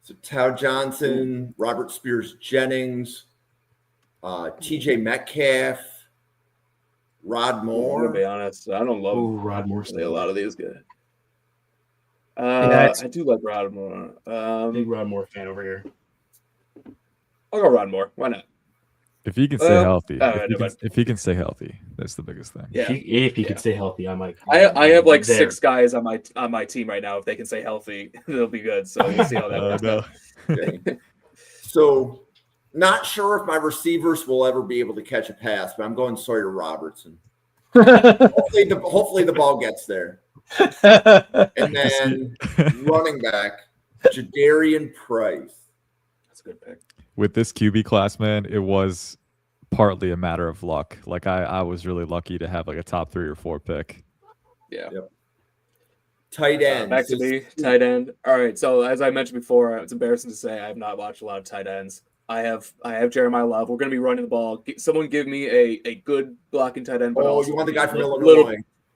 So Tao Johnson, Robert Spears Jennings, TJ Metcalf, Rod I'm Moore. gonna be honest. I don't love Oh, Rod Moore. really a lot of these guys. it's- I do like Rod Moore. Big Rod Moore fan over here. I'll go Rod Moore. Why not? If he can stay healthy, never mind. if he can stay healthy, that's the biggest thing. Yeah. If he Yeah. can stay healthy, I might. I have like there. 6 guys on my team right now. If they can stay healthy, they'll be good. So we'll see how that works. No. Okay. So not sure if my receivers will ever be able to catch a pass, but I'm going Sawyer Robertson. Hopefully the ball gets there. And then running back, Jadarian Price. That's a good pick. With this QB class, man, it was partly a matter of luck. Like I was really lucky to have like a top 3 or 4 pick. Yeah. Yep. Tight end. Back to me, tight end. All right. So as I mentioned before, it's embarrassing to say I have not watched a lot of tight ends. I have Jeremiah Love. We're going to be running the ball. Someone give me a good blocking tight end. But Oh, also you want the guy from a Illinois? little,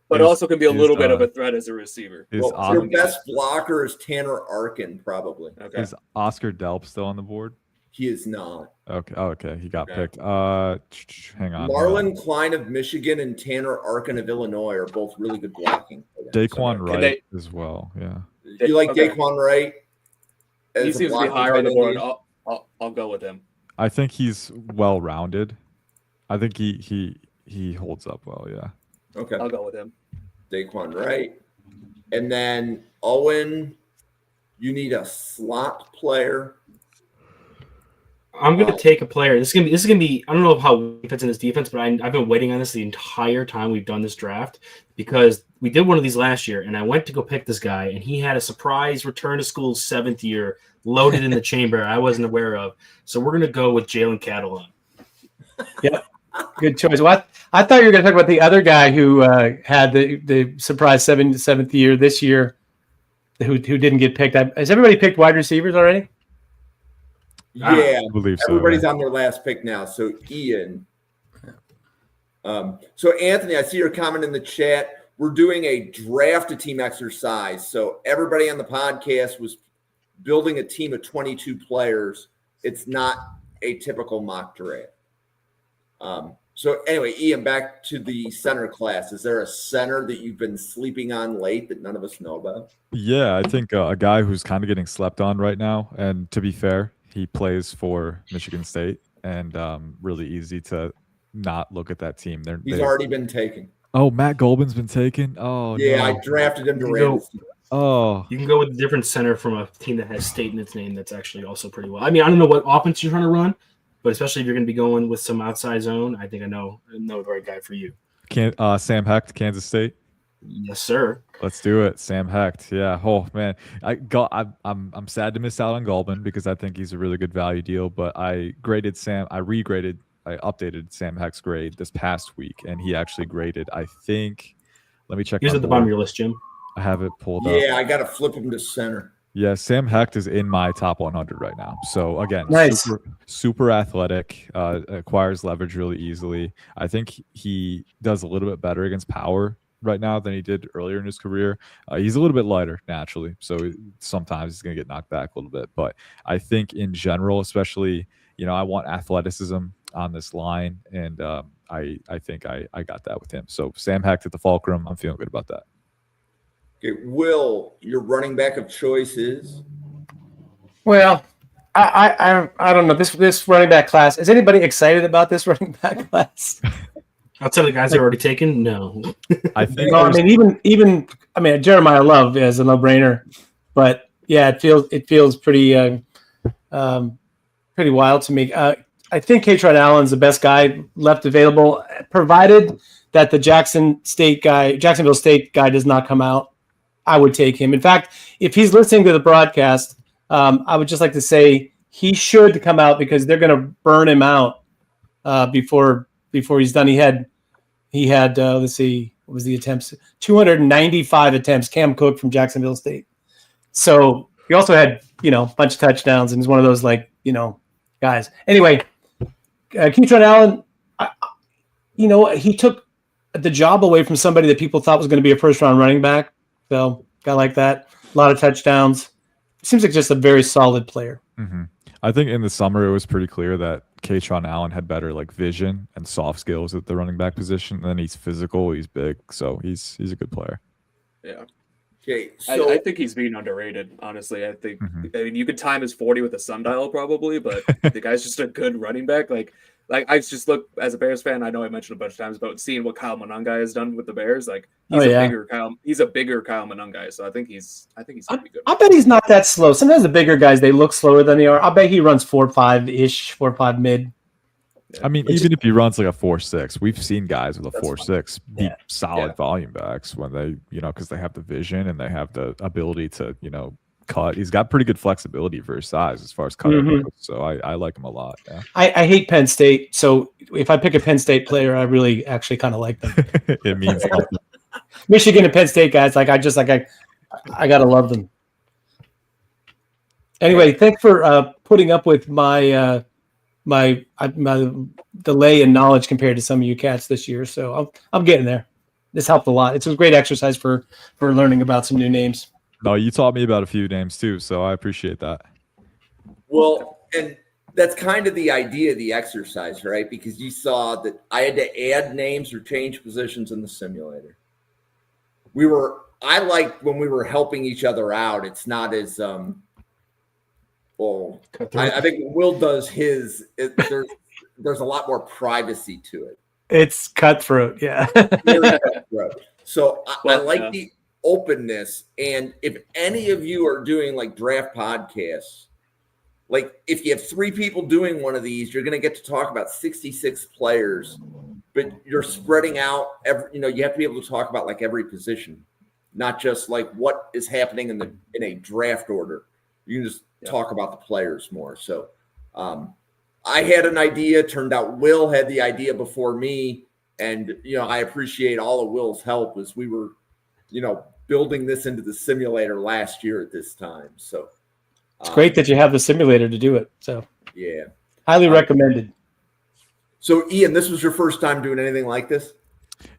but Is- also can be a is, little bit of a threat as a receiver. Is, Well, Os- your best blocker is Tanner Arkin, probably. Okay. is Oscar Delp still on the board? He is not. Okay. Oh, okay. He got Okay. picked. Hang on. Marlon Klein of Michigan and Tanner Arkin of Illinois are both really good blocking. Daquan Can Wright they- as well. Yeah. You like Okay. Daquan Wright? He as a seems to be blocking higher on the tight board. end? I'll go with him. I think he's well rounded. I think he holds up well. Yeah. Okay. I'll go with him. Daquan Wright. And then Owen, you need a slot player. I'm gonna take a player. This is gonna be. I don't know how he fits in this defense, but I've been waiting on this the entire time we've done this draft because we did one of these last year, and I went to go pick this guy, and he had a surprise return to school 7th year loaded in the chamber I wasn't aware of. So we're gonna go with Jalen Catalon. Yep, good choice. Well, I thought you were going to talk about the other guy who had the surprise seventh year this year, who didn't get picked. Has everybody picked wide receivers already? Yeah. I believe so. Everybody's on their last pick now. So Ian. So Anthony, I see your comment in the chat. We're doing a draft a team exercise. So everybody on the podcast was building a team of 22 players. It's not a typical mock draft. So anyway, Ian, back to the center class. Is there a center that you've been sleeping on late that none of us know about? Yeah, I think a guy who's kind of getting slept on right now. And to be fair, he plays for Michigan State, and really easy to not look at that team. He's already been taken. Oh, Matt Golban's been taken. Oh, Yeah, no. I drafted him to You go- Rams. Oh, You can go with a different center from a team that has state in its name. That's actually also pretty well. I mean, I don't know what offense you're trying to run, but especially if you're going to be going with some outside zone, I think I know the right guy for you. Sam Hecht, Kansas State. Yes, sir. Let's do it, Sam Hecht. Yeah. Oh man, I'm sad to miss out on Golban because I think he's a really good value deal. But I updated Sam Hecht's grade this past week, and he actually graded. I think. Let me check. He's my at the bottom of board. your list, Jim. I have it pulled up. Yeah, I got to flip him to center. Yeah, Sam Hecht is in my top 100 right now. So again, Nice. super athletic, acquires leverage really easily. I think he does a little bit better against power right now than he did earlier in his career. He's a little bit lighter naturally, so sometimes he's going to get knocked back a little bit. But I think in general, especially, I want athleticism on this line, and I think I got that with him. So Sam Hecht at the Fulcrum, I'm feeling good about that. Okay, Will, your running back of choice is? Well, I don't know this running back class. Is anybody excited about this running back class? Outside of the guys that are already taken, no. I think No, I mean even Jeremiah Love is a no-brainer, but yeah, it feels pretty pretty wild to me. I think Katron Allen's the best guy left available, provided that the Jacksonville State guy does not come out. I would take him. In fact, if he's listening to the broadcast, I would just like to say he should come out because they're going to burn him out before he's done. He had let's see, what was the attempts? 295 attempts. Cam Cook from Jacksonville State. So he also had a bunch of touchdowns and he's one of those guys. Anyway, Katron Allen, he took the job away from somebody that people thought was going to be a first-round running back. So, guy like that, a lot of touchdowns. Seems like just a very solid player. Mm-hmm. I think in the summer it was pretty clear that Katron Allen had better vision and soft skills at the running back position. And then he's physical, he's big, so he's a good player. Yeah. Okay, so I think he's being underrated, honestly. I think I mean you could time his 40 with a sundial probably, but the guy's just a good running back. Like I just look as a Bears fan, I know I mentioned a bunch of times about seeing what Kyle Monangai has done with the Bears. Like he's a bigger Kyle Monangai, so I think he's gonna be good. I bet he's not that slow. Sometimes the bigger guys they look slower than they are. I bet he runs 4.5 ish, 4.5 mid. I mean, even if he runs like a 4.6, we've seen guys with a That's 4.6 be Yeah. solid Yeah. volume backs when they, because they have the vision and they have the ability to, cut. He's got pretty good flexibility for his size as far as cutting Mhm. goes. So I like him a lot. Yeah. I hate Penn State, so if I pick a Penn State player, I really actually kind of like them. It means something. Michigan and Penn State guys, I gotta love them. Anyway, thanks for putting up with my my delay in knowledge compared to some of you cats this year. So I'm getting there. This helped a lot. It's a great exercise for learning about some new names. No, you taught me about a few names too, so I appreciate that. Well, and that's kind of the idea of the exercise, right? Because you saw that I had to add names or change positions in the simulator. I like when we were helping each other out. It's not as well. I think when Will does his. There's a lot more privacy to it. It's cutthroat, yeah. So I Well, like yeah. the openness. And if any of you are doing like draft podcasts, like if you have 3 people doing one of these, you're going to get to talk about 66 players, but you're spreading out you have to be able to talk about like every position, not just like what is happening in a draft order. You can just talk about the players more. So I had an idea, turned out Will had the idea before me. And, I appreciate all of Will's help as we were, building this into the simulator last year at this time. So It's great that you have the simulator to do it. So yeah. highly recommended. So Ian, this was your first time doing anything like this?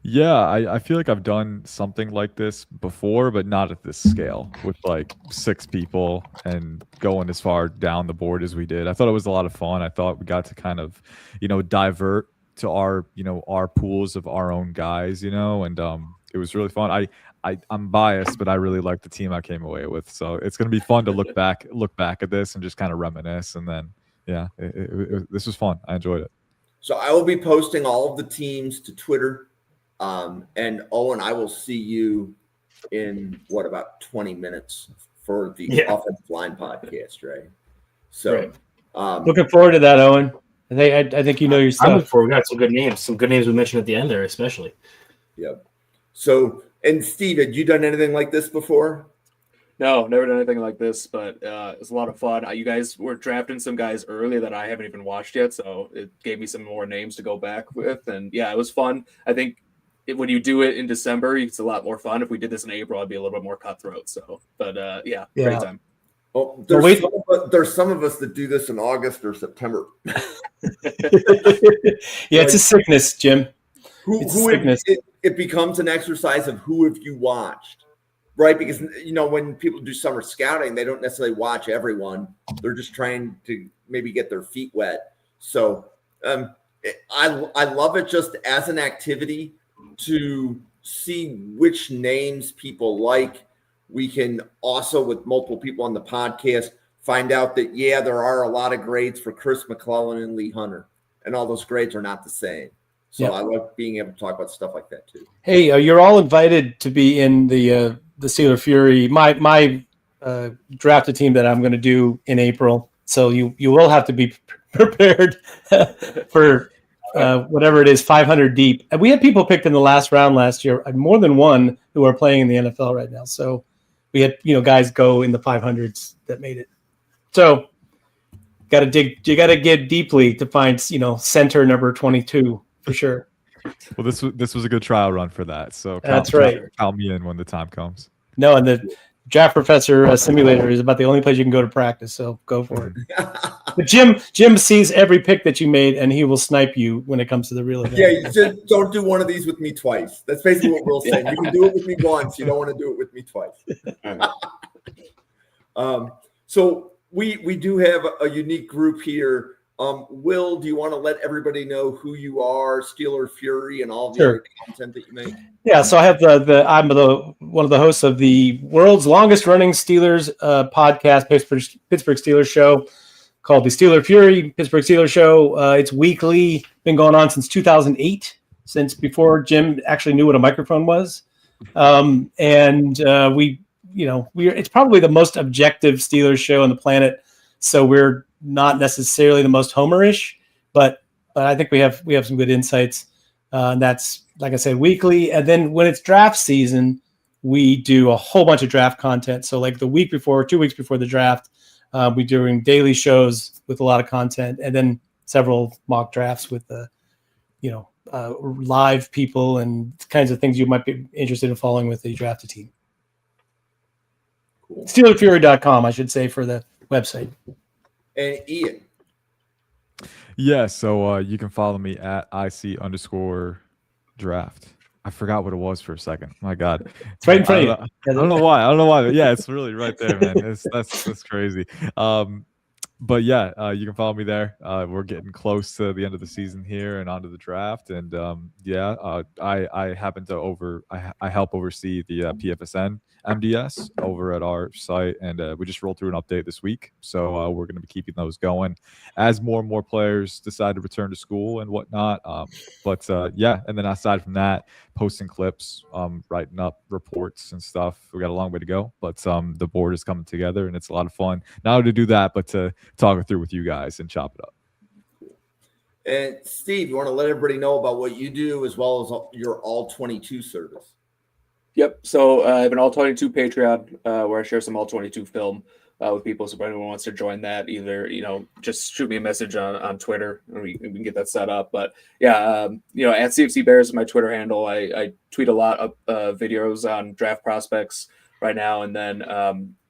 Yeah, I feel like I've done something like this before, but not at this scale with like 6 people and going as far down the board as we did. I thought it was a lot of fun. I thought we got to kind of, divert to our, our pools of our own guys, and it was really fun. I'm biased, but I really like the team I came away with. So it's going to be fun to look back at this and just kind of reminisce. And then, yeah, this was fun. I enjoyed it. So I will be posting all of the teams to Twitter. And Owen, I will see you in about 20 minutes for the Offensive Line podcast, right? So, Looking forward to that, Owen. I think you know your I'm stuff. looking forward. We got some good names. Some good names we mentioned at the end there, especially. Yep. So, and Steve, had you done anything like this before? No, never done anything like this, but it was a lot of fun. You guys were drafting some guys early that I haven't even watched yet, so it gave me some more names to go back with. And yeah, it was fun. I think when you do it in December, it's a lot more fun. If we did this in April, I'd be a little bit more cutthroat. So, but Yeah. great time. Well, wait. there's some of us that do this in August or September. Yeah, it's a sickness, Jim. It's Who sickness. it becomes an exercise of who have you watched, right? Because when people do summer scouting, they don't necessarily watch everyone. They're just trying to maybe get their feet wet. So I love it just as an activity to see which names people like. We can also, with multiple people on the podcast, find out that, there are a lot of grades for Chris McClellan and Lee Hunter, and all those grades are not the same. So Yep. I like being able to talk about stuff like that too. Hey, you're all invited to be in the Steeler Fury, my drafted team that I'm going to do in April. So you will have to be prepared for whatever it is, 500 deep. And we had people picked in the last round last year, more than one who are playing in the NFL right now. So we had guys go in the 500s that made it. So got to dig. You got to get deeply to find center number 22 for sure. Well, this was a good trial run for that. So That's right. Count me in when the time comes. No, and the Draft Professor simulator is about the only place you can go to practice. So go for it. But Jim sees every pick that you made, and he will snipe you when it comes to the real event. Yeah, you just don't do one of these with me twice. That's basically what Will's saying. You can do it with me once. You don't want to do it with me twice. So we do have a unique group here. Will, do you want to let everybody know who you are, Steeler Fury, and all the other content that you make? Yeah, so I have I'm one of the hosts of the world's longest running Steelers podcast, Pittsburgh Steelers show, called the Steeler Fury Pittsburgh Steelers Show. It's weekly, been going on since 2008, since before Jim actually knew what a microphone was. It's probably the most objective Steelers show on the planet. So we're not necessarily the most homerish, but but I think we have some good insights. And that's, like I said, weekly. And then when it's draft season, we do a whole bunch of draft content. So like the week before, 2 weeks before the draft, we're doing daily shows with a lot of content, and then several mock drafts with live people and kinds of things you might be interested in following with the drafted team. Cool. SteelerFury.com, I should say, for the website. And Ian. Yeah, so you can follow me at IC_draft. I forgot what it was for a second. My God, It's right in front of you. I don't know why. But yeah, it's really right there, man. That's crazy. But yeah, you can follow me there. We're getting close to the end of the season here and onto the draft. And I happen to I help oversee the PFSN MDS over at our site, and we just rolled through an update this week. So we're going to be keeping those going as more and more players decide to return to school and whatnot. Yeah, and then aside from that, posting clips, writing up reports and stuff. We got a long way to go, but the board is coming together, and it's a lot of fun not only to do that, but to talk it through with you guys and chop it up. And Steve, you want to let everybody know about what you do as well as your All 22 service? Yep. So I have an All 22 Patreon where I share some All 22 film with people. So if anyone wants to join that, either just shoot me a message on Twitter, and we can get that set up. But yeah, at CFC Bears is my Twitter handle. I tweet a lot of videos on draft prospects right now, and then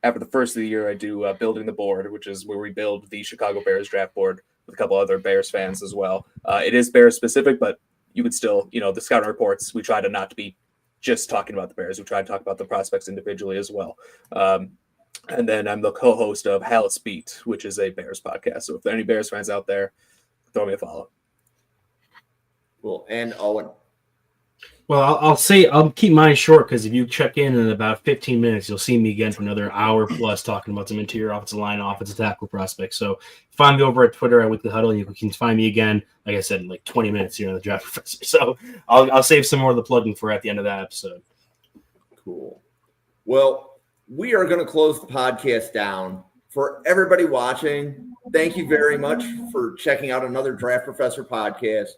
after the first of the year, I do Building the Board, which is where we build the Chicago Bears draft board with a couple other Bears fans as well. It is Bears specific, but you would still, the scouting reports, we try to not to be just talking about the Bears. We try to talk about the prospects individually as well. And then I'm the co-host of Hallett's Beat, which is a Bears podcast. So if there are any Bears fans out there, throw me a follow. Cool. And Owen. Well, I'll keep mine short, because if you check in about 15 minutes, you'll see me again for another hour plus talking about some interior offensive line, offensive tackle prospects. So find me over at Twitter at Weekly Huddle. You can find me again, like I said, in like 20 minutes here on the Draft Professor. So I'll save some more of the plugging for at the end of that episode. Cool. Well, we are going to close the podcast down. For everybody watching, thank you very much for checking out another Draft Professor podcast.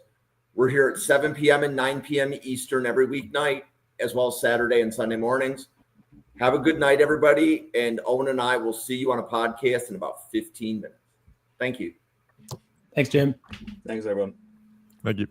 We're here at 7 p.m. and 9 p.m. Eastern every weeknight, as well as Saturday and Sunday mornings. Have a good night, everybody. And Owen and I will see you on a podcast in about 15 minutes. Thank you. Thanks, Jim. Thanks, everyone. Thank you.